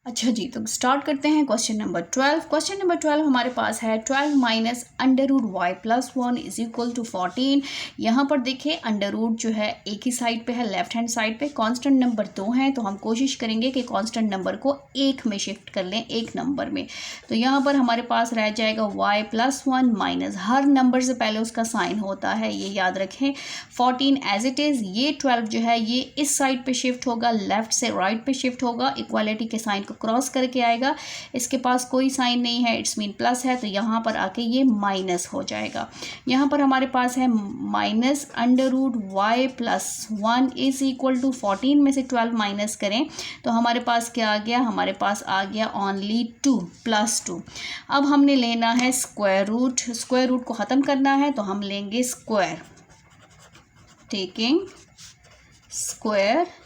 अच्छा जी, तो स्टार्ट करते हैं क्वेश्चन नंबर 12। क्वेश्चन नंबर 12 हमारे पास है 12 minus √y plus 1 is equal to 14। यहाँ पर देखिए √ जो है एक ही साइड पे है, लेफ्ट हैंड साइड पे। कांस्टेंट नंबर 2 हैं तो हम कोशिश करेंगे कि कांस्टेंट नंबर को 1 में शिफ्ट कर लें, एक नंबर में। तो यहाँ पर हमारे पास रह जाएगा y प्लस 1 माइनस, हर नंबर से पहले उसका साइन होता है, ये याद रखें। 14 एज इट इज़। ये 12 जो है ये इस साइड पे शिफ्ट होगा, लेफ्ट से राइट पे शिफ्ट होगा, इक्वालिटी के साइन क्रॉस करके आएगा। इसके पास कोई साइन नहीं है, इट्स मीन प्लस है, तो यहाँ पर आके ये माइनस हो जाएगा। यहाँ पर हमारे पास है minus √y plus 1 is equal to 14 में से 12 माइनस करें तो हमारे पास क्या आ गया, हमारे पास आ गया ओनली 2 प्लस 2। अब हमने लेना है स्क्वायर रूट। स्क्वायर रूट को ख़त्म करना है तो हम लेंगे square, taking square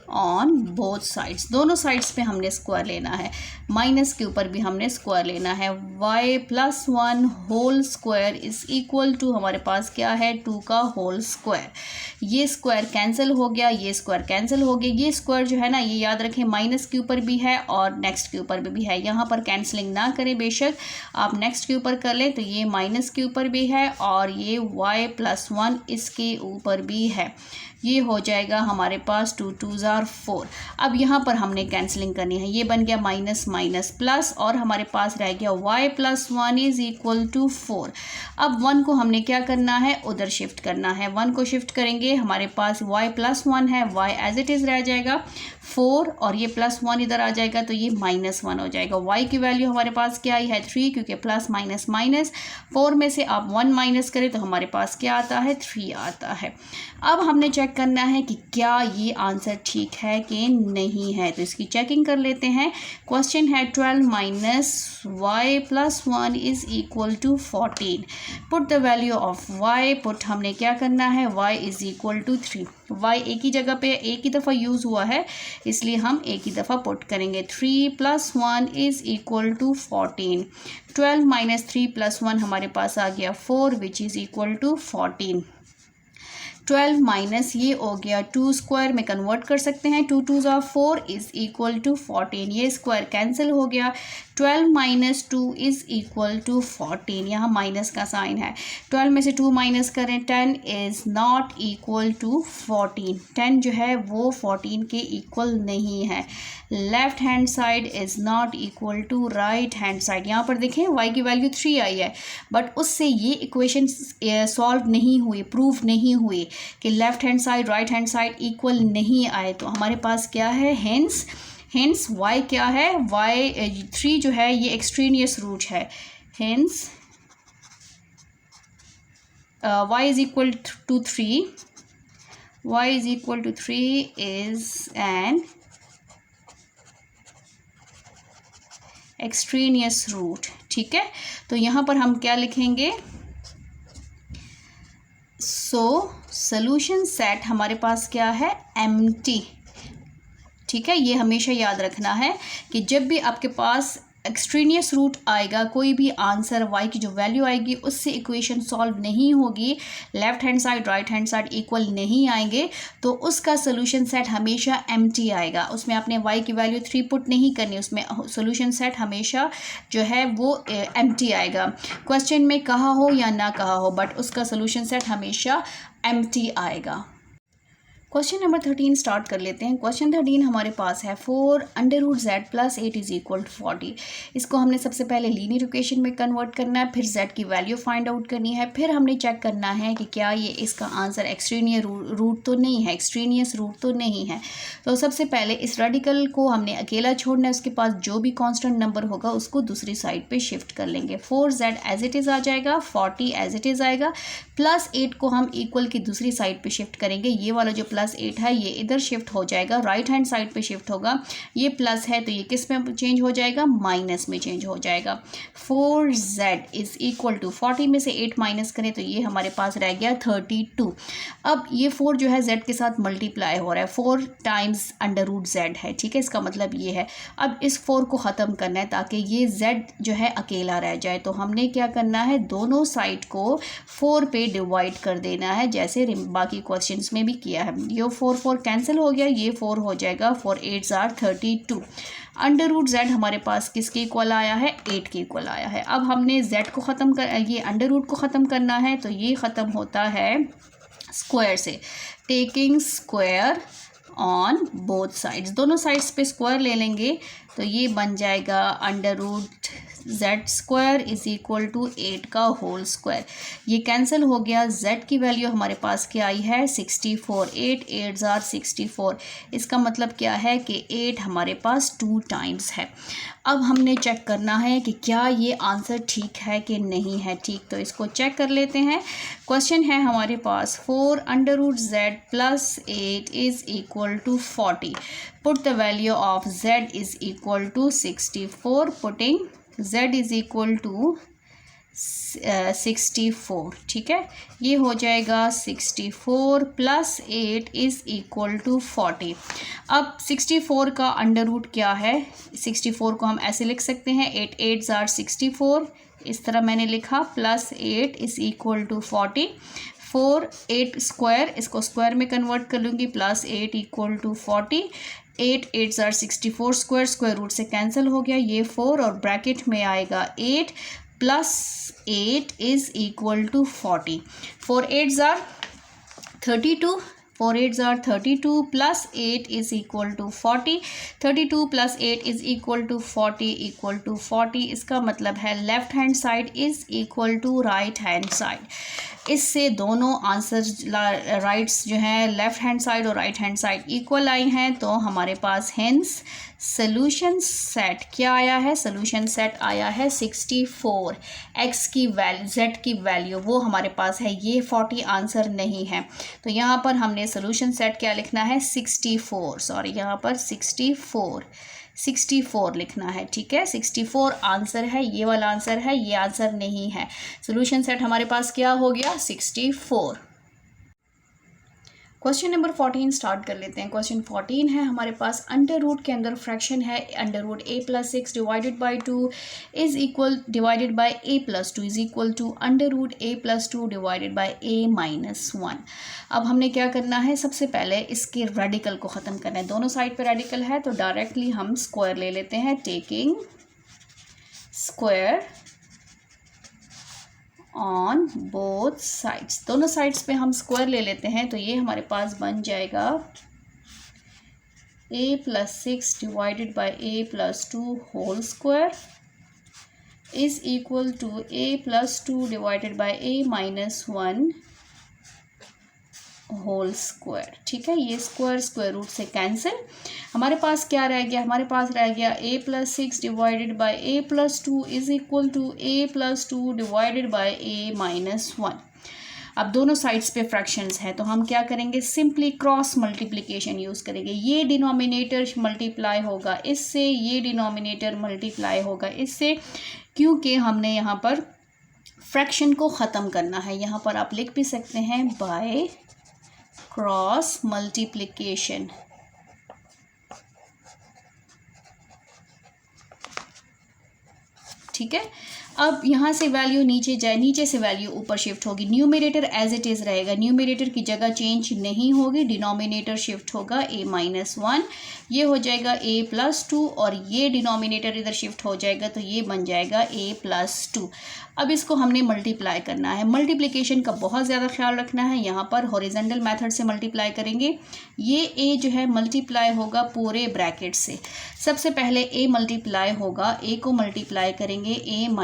on both sides. दोनों साइड्स पे हमने स्क्वायर लेना है, माइनस के ऊपर भी हमने स्क्वायर लेना है। y plus 1 whole square is equal to हमारे पास क्या है, 2 का होल स्क्वायर। ये स्क्वायर कैंसिल हो गया, ये स्क्वायर कैंसिल हो गया। ये स्क्वायर जो है ना, ये याद रखें माइनस के ऊपर भी है और नेक्स्ट के ऊपर भी है। यहाँ पर कैंसिलिंग ना करें, बेशक आप नेक्स्ट के ऊपर कर लें, तो ये माइनस के ऊपर भी है और ये y प्लस 1 इसके ऊपर भी है। ये हो जाएगा हमारे पास 2 2s are 4। अब यहाँ पर हमने कैंसिलिंग करनी है, ये बन गया माइनस माइनस प्लस और हमारे पास रह गया y plus 1 is equal to 4। अब 1 को हमने क्या करना है, उधर शिफ्ट करना है। 1 को शिफ्ट करेंगे, हमारे पास y प्लस 1 है, y एज इट इज़ रह जाएगा 4 और ये प्लस 1 इधर आ जाएगा तो ये माइनस 1 हो जाएगा। y की वैल्यू हमारे पास क्या आई है, 3, क्योंकि प्लस माइनस माइनस 4 में से आप 1 माइनस करें तो हमारे पास क्या आता है, 3 आता है। अब हमने चेक चेक करना है कि क्या ये आंसर ठीक है कि नहीं है। तो इसकी चेकिंग कर लेते हैं। क्वेश्चन है 12 minus y plus 1 is equal to 14। Put the value of y. Put हमने क्या करना है, y is equal to 3। Y एक ही जगह पे एक ही दफ़ा यूज़ हुआ है, इसलिए हम एक ही दफ़ा पुट करेंगे। 3 + 1 इज़ इक्वल टू 14। 12 माइनस 3 + 1 हमारे पास आ गया 4 which is equal to 14। 12 minus ये हो गया 2 स्क्वायर में कन्वर्ट कर सकते हैं। 2 2 ज़ा 4 इज़ इक्वल टू 14। ये स्क्वायर कैंसिल हो गया। 12 माइनस 2 इज़ इक्वल टू 14। यहाँ माइनस का साइन है। 12 में से 2 माइनस करें, 10 इज़ नॉट इक्वल टू 14। 10 जो है वो 14 के इक्वल नहीं है। Left hand side is not equal to right hand side. यहाँ पर देखें y की वैल्यू 3 आई है, बट उससे ये इक्वेशन सॉल्व नहीं हुई, प्रूव नहीं हुई कि left hand side right hand side equal नहीं आए। तो हमारे पास क्या है, हेंस y क्या है, y 3 जो है ये एक्सट्रेनियस रूट है। Hence y is equal to 3, y is equal to 3 is an extraneous root. ठीक है, तो यहाँ पर हम क्या लिखेंगे, सोल्यूशन सेट हमारे पास क्या है, एम्प्टी। ठीक है, ये हमेशा याद रखना है कि जब भी आपके पास एक्सट्रेनियस रूट आएगा, कोई भी आंसर y की जो वैल्यू आएगी उससे इक्वेशन सॉल्व नहीं होगी, left hand side right hand side equal नहीं आएंगे, तो उसका सोल्यूशन सेट हमेशा एम्प्टी आएगा। उसमें आपने y की वैल्यू 3 पुट नहीं करनी, उसमें सोल्यूशन सेट हमेशा जो है वो एम्प्टी आएगा। क्वेश्चन में कहा हो या ना कहा हो, बट उसका सोल्यूशन सेट हमेशा एम्प्टी आएगा। क्वेश्चन नंबर 13 स्टार्ट कर लेते हैं। क्वेश्चन 13 हमारे पास है 4 √z + 8 इज इक्वल टू 40। इसको हमने सबसे पहले लीनियर इक्वेशन में कन्वर्ट करना है, फिर z की वैल्यू फाइंड आउट करनी है, फिर हमने चेक करना है कि क्या ये इसका आंसर एक्सट्रेनियस रूट तो नहीं है, एक्सट्रेनियस रूट तो नहीं है। तो सबसे पहले इस रेडिकल को हमने अकेला छोड़ना है, उसके पास जो भी कॉन्स्टेंट नंबर होगा उसको दूसरी साइड पर शिफ्ट कर लेंगे। 4z एज इट इज़ आ जाएगा, 40 एज इट इज़ आएगा, +8 को हम इक्वल की दूसरी साइड पर शिफ्ट करेंगे। ये वाला जो +8 है ये इधर शिफ्ट हो जाएगा, राइट हैंड साइड पे शिफ्ट होगा। ये प्लस है तो ये किस में चेंज हो जाएगा, माइनस में चेंज हो जाएगा। 4z इज इक्वल टू 40 में से 8 माइनस करें तो ये हमारे पास रह गया 32। अब ये 4 जो है z के साथ मल्टीप्लाई हो रहा है, 4 टाइम्स √z है। ठीक है, इसका मतलब ये है। अब इस 4 को ख़त्म करना है ताकि ये z जो है अकेला रह जाए। तो हमने क्या करना है, दोनों साइड को 4 पे डिवाइड कर देना है, जैसे बाकी क्वेश्चंस में भी किया है। ये 4 कैंसिल हो गया, ये 4 हो जाएगा, 4 8 आर 32। √z हमारे पास किसके इक्वल आया है, 8 के इक्वल आया है। अब हमने z को ख़त्म कर, ये √ को ख़त्म करना है, तो ये ख़त्म होता है स्क्वायर से, taking square on both sides. दोनों साइड्स पे स्क्वायर ले लेंगे तो ये बन जाएगा √z² इज इक्वल टू 8 का होल स्क्वायर। ये कैंसिल हो गया, z की वैल्यू हमारे पास क्या आई है, 64। 8 8 आर 64। इसका मतलब क्या है कि 8 हमारे पास 2 टाइम्स है। अब हमने चेक करना है कि क्या ये आंसर ठीक है कि नहीं है ठीक, तो इसको चेक कर लेते हैं। क्वेश्चन है हमारे पास 4 √z + 8 is equal to 40। Put the value of z is equal to 64। Putting z is equal to 64। ठीक है, ये हो जाएगा 64 + 8 इज इक्वल टू 40। अब 64 का √ क्या है, 64 को हम ऐसे लिख सकते हैं, 8 8 आर 64, इस तरह मैंने लिखा, +8 इज इक्वल टू 40। 4 8 स्क्वायर, इसको स्क्वायर में कन्वर्ट कर लूँगी, +8 equal to 40। 8 8 are 64 square, square root से कैंसिल हो गया, ये 4 और ब्रैकेट में आएगा 8 + 8 is equal to 40। 4 8 are 32, 4 8 are 32 + 8 is equal to 40। 32 + 8 is equal to 40 equal to 40। इसका मतलब है left hand side is equal to right hand side. इससे दोनों आंसर राइट्स जो हैं, लेफ्ट हैंड साइड और राइट हैंड साइड इक्वल आई हैं, तो हमारे पास हेंस सोल्यूशन सेट क्या आया है, सोल्यूशन सेट आया है 64। एक्स की वैल्यू, जेड की वैल्यू वो हमारे पास है, ये 40 आंसर नहीं है। तो यहाँ पर हमने सोल्यूशन सेट क्या लिखना है, 64, सॉरी यहाँ पर 64 लिखना है, ठीक है। 64 आंसर है, ये वाला आंसर है, ये आंसर नहीं है। सोल्यूशन सेट हमारे पास क्या हो गया, 64। क्वेश्चन नंबर 14 स्टार्ट कर लेते हैं। क्वेश्चन 14 है हमारे पास, अंडर रूट के अंदर फ्रैक्शन है under root a + 6 divided by 2 is equal divided by a + 2 is equal to under root a + 2 divided by a - 1। अब हमने क्या करना है, सबसे पहले इसके रेडिकल को ख़त्म करना है। दोनों साइड पे रेडिकल है तो डायरेक्टली हम स्क्वायर ले लेते हैं, taking square on both sides. दोनों साइड्स पे हम स्क्वायर ले लेते हैं तो ये हमारे पास बन जाएगा a + 6 divided by a + 2 whole square is equal to a + 2 divided by a - 1 whole square, ठीक है। ये स्क्वायर रूट से कैंसिल, हमारे पास क्या रह गया, हमारे पास रह गया a + 6 divided by a + 2 is equal to a + 2 divided by a - 1। अब दोनों साइड्स पे फ्रैक्शंस है तो हम क्या करेंगे, सिंपली क्रॉस मल्टीप्लिकेशन यूज़ करेंगे। ये डिनोमिनेटर मल्टीप्लाई होगा इससे, ये डिनोमिनेटर मल्टीप्लाई होगा इससे, क्योंकि हमने यहाँ पर फ्रैक्शन को ख़त्म करना है। यहाँ पर आप लिख भी सकते हैं बाय क्रॉस मल्टीप्लिकेशन, ठीक है। अब यहाँ से वैल्यू नीचे जाए, नीचे से वैल्यू ऊपर शिफ्ट होगी, न्यूमरेटर एज इट इज़ रहेगा, न्यूमरेटर की जगह चेंज नहीं होगी, डिनोमिनेटर शिफ्ट होगा a - 1, ये हो जाएगा a + 2 और ये डिनोमिनेटर इधर शिफ्ट हो जाएगा तो ये बन जाएगा a + 2। अब इसको हमने मल्टीप्लाई करना है, मल्टीप्लिकेशन का बहुत ज़्यादा ख्याल रखना है। यहाँ पर हॉरिजॉन्टल मेथड से मल्टीप्लाई करेंगे, ये a जो है मल्टीप्लाई होगा पूरे ब्रैकेट से। सबसे पहले a मल्टीप्लाई होगा, a को मल्टीप्लाई करेंगे a -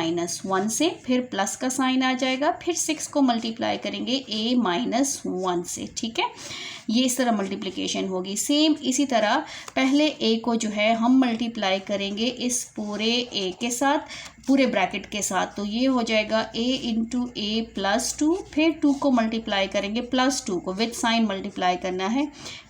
1 से, फिर प्लस का साइन आ जाएगा, फिर 6 को मल्टीप्लाई करेंगे a - 1 से, ठीक है। ये इस तरह मल्टीप्लिकेशन होगी। सेम इसी तरह पहले a को जो है हम मल्टीप्लाई करेंगे इस पूरे a के साथ, पूरे ब्रैकेट के साथ, तो ये हो जाएगा a × a + 2, फिर 2 को मल्टीप्लाई करेंगे +2 को विद साइन मल्टीप्लाई करना है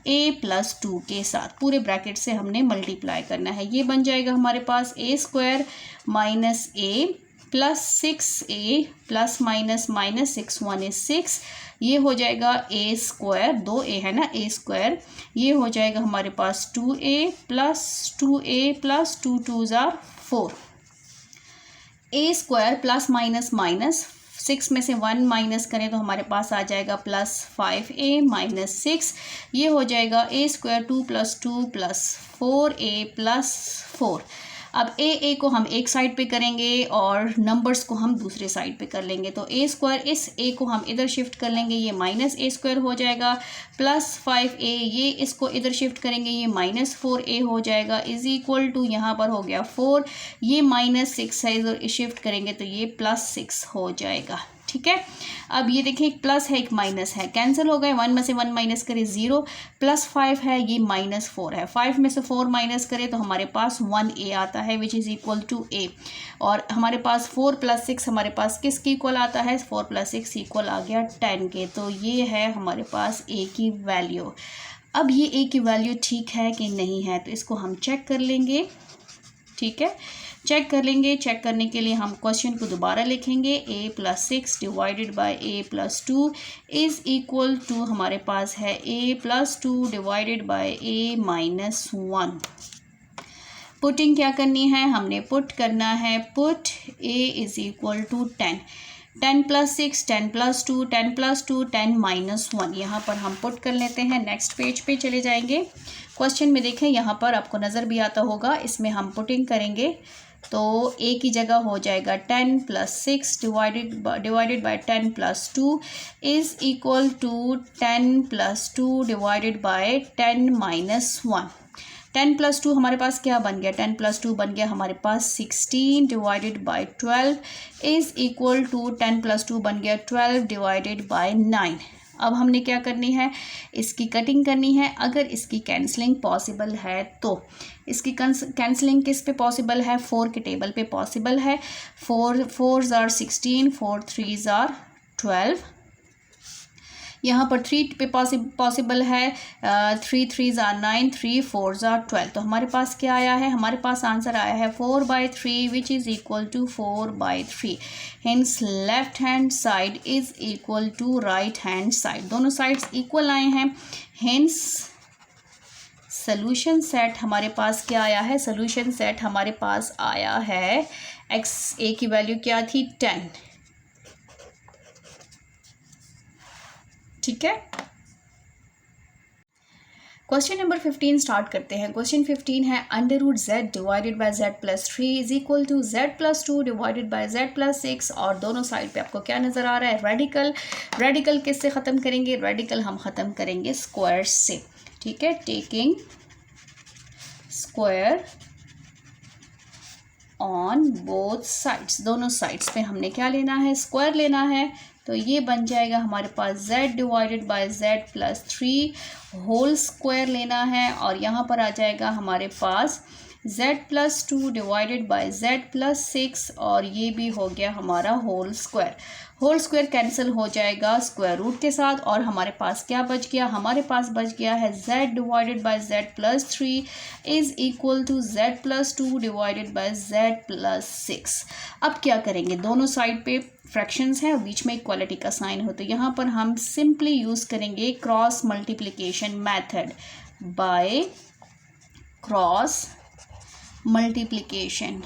a + 2 के साथ, पूरे ब्रैकेट से हमने मल्टीप्लाई करना है। ये बन जाएगा हमारे पास a² - a + 6a ± -6 1 is 6, ये हो जाएगा a², 2a है ना, a², ये हो जाएगा हमारे पास 2a + 2a + 2 2s are 4, a² ± 6 में से 1 माइनस करें तो हमारे पास आ जाएगा +5a - 6, ये हो जाएगा a² 2 + 2 + 4a + 4। अब a को हम एक साइड पे करेंगे और नंबर्स को हम दूसरे साइड पे कर लेंगे, तो a² इस a को हम इधर शिफ्ट कर लेंगे, ये -a² हो जाएगा, +5a ये इसको इधर शिफ्ट करेंगे, ये -4a हो जाएगा, इज इक्वल टू यहाँ पर हो गया 4, ये -6 है, इधर शिफ्ट करेंगे तो ये +6 हो जाएगा, ठीक है। अब ये देखिए एक प्लस है एक माइनस है, कैंसिल हो गए, 1 में से 1 माइनस करें 0, +5 है ये -4 है, 5 में से 4 माइनस करें तो हमारे पास 1a आता है which is equal to a, और हमारे पास 4 + 6 हमारे पास किसके इक्वल आता है, 4 + 6 इक्वल आ गया 10 के, तो ये है हमारे पास a की वैल्यू। अब ये a की वैल्यू ठीक है कि नहीं है तो इसको हम चेक कर लेंगे, ठीक है, चेक कर लेंगे। चेक करने के लिए हम क्वेश्चन को दोबारा लिखेंगे, a + 6 divided by a + 2 is equal to हमारे पास है a + 2 divided by a - 1। Putting क्या करनी है, हमने पुट करना है, put a is equal to 10, 10 + 6 10 + 2 10 + 2 10 - 1, यहाँ पर हम पुट कर लेते हैं। नेक्स्ट पेज पे चले जाएंगे, क्वेश्चन में देखें यहाँ पर आपको नज़र भी आता होगा, इसमें हम पुटिंग करेंगे तो a की जगह हो जाएगा 10 + 6 divided by 10 + 2 is equal to 10 + 2 divided by 10 - 1। 10 + 2 हमारे पास क्या बन गया, 10 + 2 बन गया हमारे पास 16 divided by 12 is equal to 10 + 2 बन गया 12 डिवाइडेड बाई 9। अब हमने क्या करनी है, इसकी कटिंग करनी है। अगर इसकी कैंसलिंग पॉसिबल है तो इसकी कैंसलिंग किस पे पॉसिबल है, 4 के टेबल पे पॉसिबल है। 4 4s are 16, 4 3s are 12। यहाँ पर 3 पे पॉसिबल है, 3 3s are 9, 3 4s are 12। तो हमारे पास क्या आया है, हमारे पास आंसर आया है 4/3 which is equal to 4/3। Hence left hand side is equal to right hand side, दोनों साइड्स इक्वल आए हैं। हेंस सोल्यूशन सेट हमारे पास क्या आया है, सोल्यूशन सेट हमारे पास आया है एक्स ए की वैल्यू क्या थी, 10। ठीक है, क्वेश्चन नंबर 15 स्टार्ट करते हैं। क्वेश्चन 15 है √z divided by z plus 3 is equal to z plus 2 divided by z plus 6। और दोनों साइड पे आपको क्या नज़र आ रहा है, रेडिकल। रेडिकल किससे ख़त्म करेंगे, रेडिकल हम ख़त्म करेंगे स्क्वायर से। ठीक है, taking square on both sides, दोनों साइड्स पे हमने क्या लेना है, स्क्वायर लेना है। तो ये बन जाएगा हमारे पास z divided by z plus 3 whole square लेना है। और यहाँ पर आ जाएगा हमारे पास z plus 2 divided by z plus 6, और ये भी हो गया हमारा whole square. Whole square cancel हो जाएगा स्क्वायर रूट के साथ, और हमारे पास क्या बच गया, हमारे पास बच गया है z divided by z plus 3 is equal to z plus 2 divided by z plus 6। अब क्या करेंगे, दोनों साइड पे फ्रैक्शंस हैं और बीच में इक्वालिटी का साइन हो, तो यहाँ पर हम सिंपली यूज़ करेंगे cross multiplication method, by cross multiplication.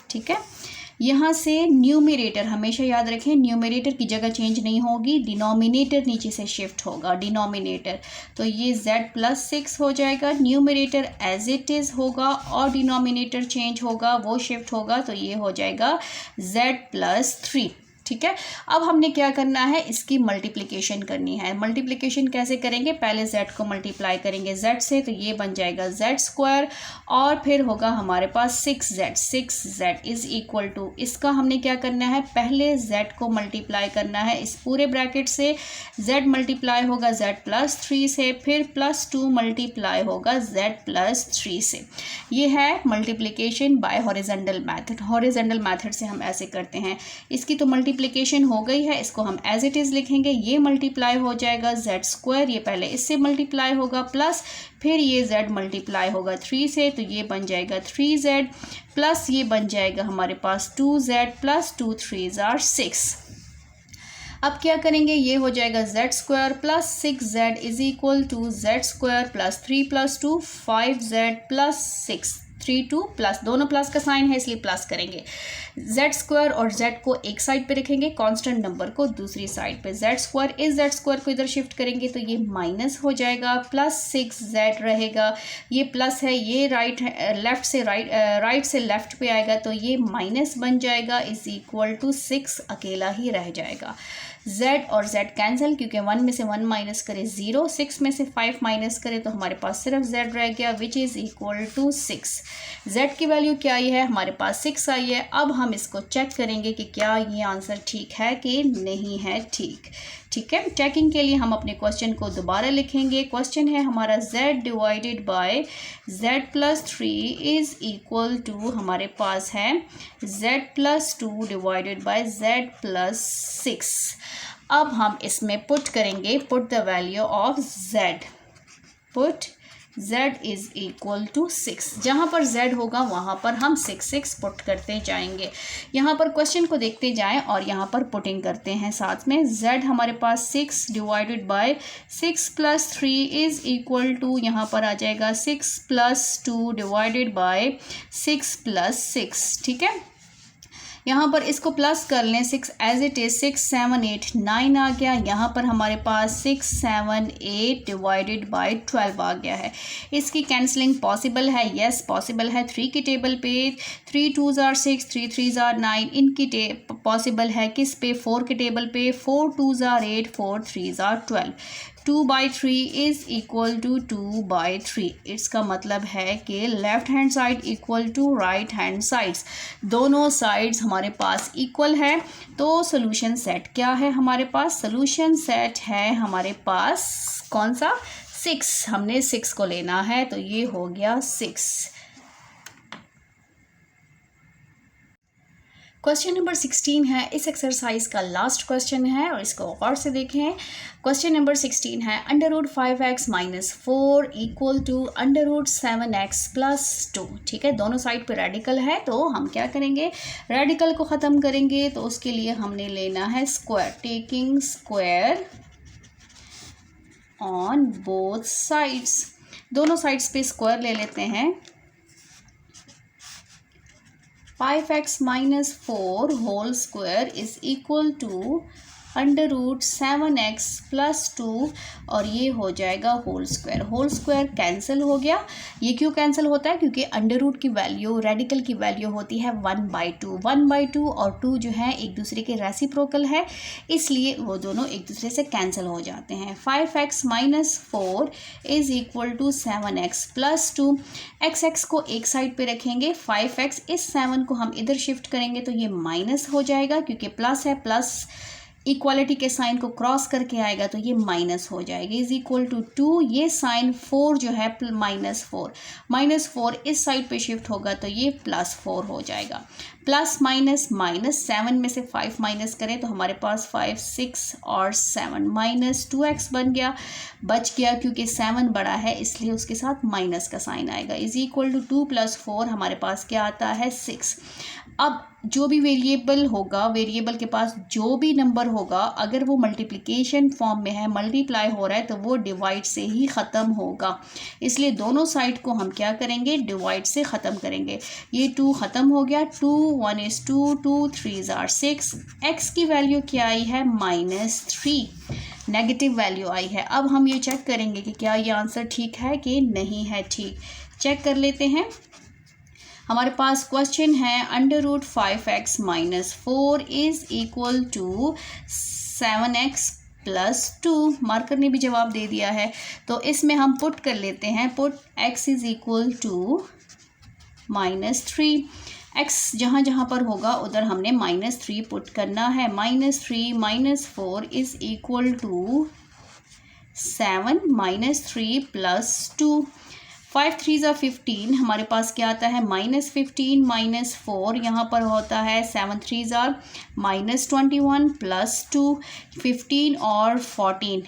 ठीक है, यहाँ से न्यूमरेटर हमेशा याद रखें, न्यूमरेटर की जगह चेंज नहीं होगी, डिनोमिनेटर नीचे से शिफ्ट होगा, डिनोमिनेटर। तो ये z प्लस 6 हो जाएगा, न्यूमरेटर एज इट इज़ होगा और डिनोमिनेटर चेंज होगा, वो शिफ्ट होगा, तो ये हो जाएगा z प्लस 3। ठीक है, अब हमने क्या करना है, इसकी मल्टीप्लिकेशन करनी है। मल्टीप्लिकेशन कैसे करेंगे, पहले z को मल्टीप्लाई करेंगे z से, तो ये बन जाएगा z स्क्वायर, और फिर होगा हमारे पास 6z इज़ इक्वल टू, इसका हमने क्या करना है, पहले z को मल्टीप्लाई करना है इस पूरे ब्रैकेट से, z मल्टीप्लाई होगा z प्लस 3 से, फिर प्लस 2 मल्टीप्लाई होगा z प्लस 3 से। ये है multiplication bye horizontal method. Horizontal method से हम ऐसे करते हैं। इसकी तो मल्टीप्लिकेशन हो गई है, इसको हम एज इट इज़ लिखेंगे, ये मल्टीप्लाई हो जाएगा z स्क्वायर, ये पहले इससे मल्टीप्लाई होगा, प्लस फिर ये z मल्टीप्लाई होगा 3 से, तो ये बन जाएगा 3z, प्लस ये बन जाएगा हमारे पास 2z प्लस 2 3s are 6। अब क्या करेंगे, ये हो जाएगा z square plus 6z is equal to z square plus 3 plus 2 5z plus 6, 3 2 plus, दोनों प्लस का साइन है इसलिए प्लस करेंगे। z स्क्वायर और z को एक साइड पे रखेंगे, कांस्टेंट नंबर को दूसरी साइड पे। z स्क्वायर, इस z स्क्वायर को इधर शिफ्ट करेंगे तो ये माइनस हो जाएगा, प्लस 6z रहेगा, ये प्लस है, ये लेफ्ट से राइट से लेफ्ट पे आएगा, तो ये माइनस बन जाएगा, इज इक्वल टू 6 अकेला ही रह जाएगा। z और z कैंसिल, क्योंकि 1 में से 1 माइनस करे 0, 6 में से 5 माइनस करे तो हमारे पास सिर्फ z रह गया, which is equal to 6। z की वैल्यू क्या आई है, हमारे पास 6 आई है। अब हम इसको चेक करेंगे कि क्या ये आंसर ठीक है कि नहीं है ठीक। ठीक है, चेकिंग के लिए हम अपने क्वेश्चन को दोबारा लिखेंगे। क्वेश्चन है हमारा z divided by z plus 3 is equal to, हमारे पास है z plus 2 divided by z plus 6। अब हम इसमें पुट करेंगे, put the value of z, put z is equal to 6। जहाँ पर z होगा वहाँ पर हम 6 पुट करते जाएंगे। यहाँ पर क्वेश्चन को देखते जाएं और यहाँ पर पुटिंग करते हैं साथ में। z हमारे पास 6 divided by 6 plus 3 is equal to, यहाँ पर आ जाएगा 6 प्लस 2 डिवाइडेड बाय 6 प्लस 6। ठीक है, यहाँ पर इसको प्लस कर लें, 6 एज इट इज़, 6 7 8 9 आ गया। यहाँ पर हमारे पास 6 7 8 डिवाइडेड बाय 12 आ गया है। इसकी कैंसलिंग पॉसिबल है, यस पॉसिबल है। 3 की टेबल पे 3 2s are 6, 3 3s are 9, इनकी पॉसिबल है किस पे, 4 के टेबल पे 4 2s are 8, 4 3s are 12। 2/3 is equal to 2/3। इसका मतलब है कि left hand side equal to right hand sides, दोनों साइड्स हमारे पास इक्वल है। तो सोल्यूशन सेट क्या है हमारे पास? सोल्यूशन सेट है हमारे पास कौन सा? 6। हमने 6 को लेना है, तो ये हो गया 6। क्वेश्चन नंबर 16 है, इस एक्सरसाइज का लास्ट क्वेश्चन है और इसको गौर से देखें। क्वेश्चन नंबर 16 है √5x - 4 इक्वल टू √7x + 2। ठीक है, दोनों साइड पे रेडिकल है, तो हम क्या करेंगे? रेडिकल को ख़त्म करेंगे, तो उसके लिए हमने लेना है square, taking square on both sides. दोनों साइड्स पे स्क्वायर ले लेते हैं। 5x - 4 whole square is equal to √7x + 2 और ये हो जाएगा whole square. Whole square cancel हो गया। ये क्यों कैंसिल होता है? क्योंकि अंडर की वैल्यू, रेडिकल की वैल्यू होती है 1/2। 1/2 और 2 जो है एक दूसरे के रेसिप्रोकल है, इसलिए वो दोनों एक दूसरे से कैंसिल हो जाते हैं। 5x - 4 is equal to 7x + 2। x को एक साइड पे रखेंगे, 5x, इस 7 को हम इधर शिफ्ट करेंगे तो ये माइनस हो जाएगा, क्योंकि प्लस है, प्लस इक्वालिटी के साइन को क्रॉस करके आएगा तो ये माइनस हो जाएगी, इज इक्वल टू 2। ये साइन 4 जो है -4 इस साइड पे शिफ्ट होगा तो ये +4 हो जाएगा। प्लस माइनस माइनस, 7 में से 5 माइनस करें तो हमारे पास 5, 6 और 7 -2x बन गया, बच गया, क्योंकि 7 बड़ा है इसलिए उसके साथ माइनस का साइन आएगा, इज इक्वल टू 2 + 4 हमारे पास क्या आता है? 6। अब जो भी वेरिएबल होगा, वेरिएबल के पास जो भी नंबर होगा, अगर वो मल्टीप्लिकेशन फॉर्म में है, मल्टीप्लाई हो रहा है, तो वो डिवाइड से ही ख़त्म होगा। इसलिए दोनों साइड को हम क्या करेंगे? डिवाइड से ख़त्म करेंगे। ये 2 ख़त्म हो गया, 2 1 is 2, 2 3s are 6। x की वैल्यू क्या आई है? -3, नेगेटिव वैल्यू आई है। अब हम ये चेक करेंगे कि क्या ये आंसर ठीक है कि नहीं है ठीक। चेक कर लेते हैं। हमारे पास क्वेश्चन है √5x - 4 is equal to 7x + 2। Marker ने भी जवाब दे दिया है, तो इसमें हम पुट कर लेते हैं। Put x is equal to -3। x जहाँ जहाँ पर होगा उधर हमने -3 पुट करना है। -3 - 4 is equal to 7 -3 + 2। 5 3s are 15, हमारे पास क्या आता है? -15 - 4, यहाँ पर होता है 7 3s are -21 + 2, 15 और 14,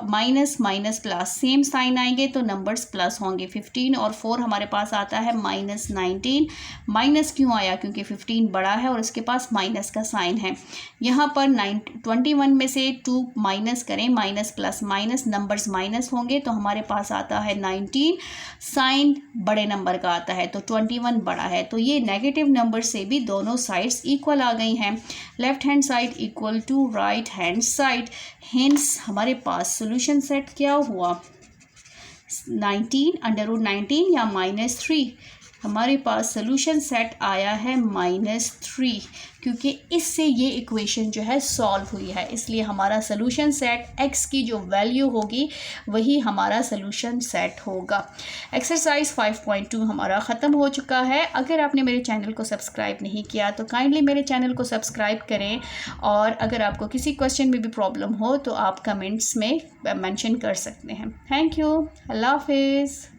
minus minus plus, same sign आएंगे तो नंबर्स प्लस होंगे। 15 और 4 हमारे पास आता है -19। माइनस क्यों आया? क्योंकि 15 बड़ा है और इसके पास माइनस का साइन है। यहाँ पर 21 में से 2 माइनस करें, minus plus minus, numbers minus होंगे तो हमारे पास आता है 19। साइन बड़े नंबर का आता है तो 21 बड़ा है, तो ये नेगेटिव नंबर से भी दोनों साइड्स इक्वल आ गई हैं। Left hand side equal to right hand side, hence हमारे पास सॉल्यूशन सेट क्या हुआ? 19 √19 या -3। हमारे पास सॉल्यूशन सेट आया है -3, क्योंकि इससे ये इक्वेशन जो है सॉल्व हुई है। इसलिए हमारा सॉल्यूशन सेट x की जो वैल्यू होगी वही हमारा सॉल्यूशन सेट होगा। एक्सरसाइज 5.2 हमारा ख़त्म हो चुका है। अगर आपने मेरे चैनल को सब्सक्राइब नहीं किया तो काइंडली मेरे चैनल को सब्सक्राइब करें, और अगर आपको किसी क्वेश्चन में भी प्रॉब्लम हो तो आप कमेंट्स में मेंशन कर सकते हैं। थैंक यू, अल्लाह हाफिज़।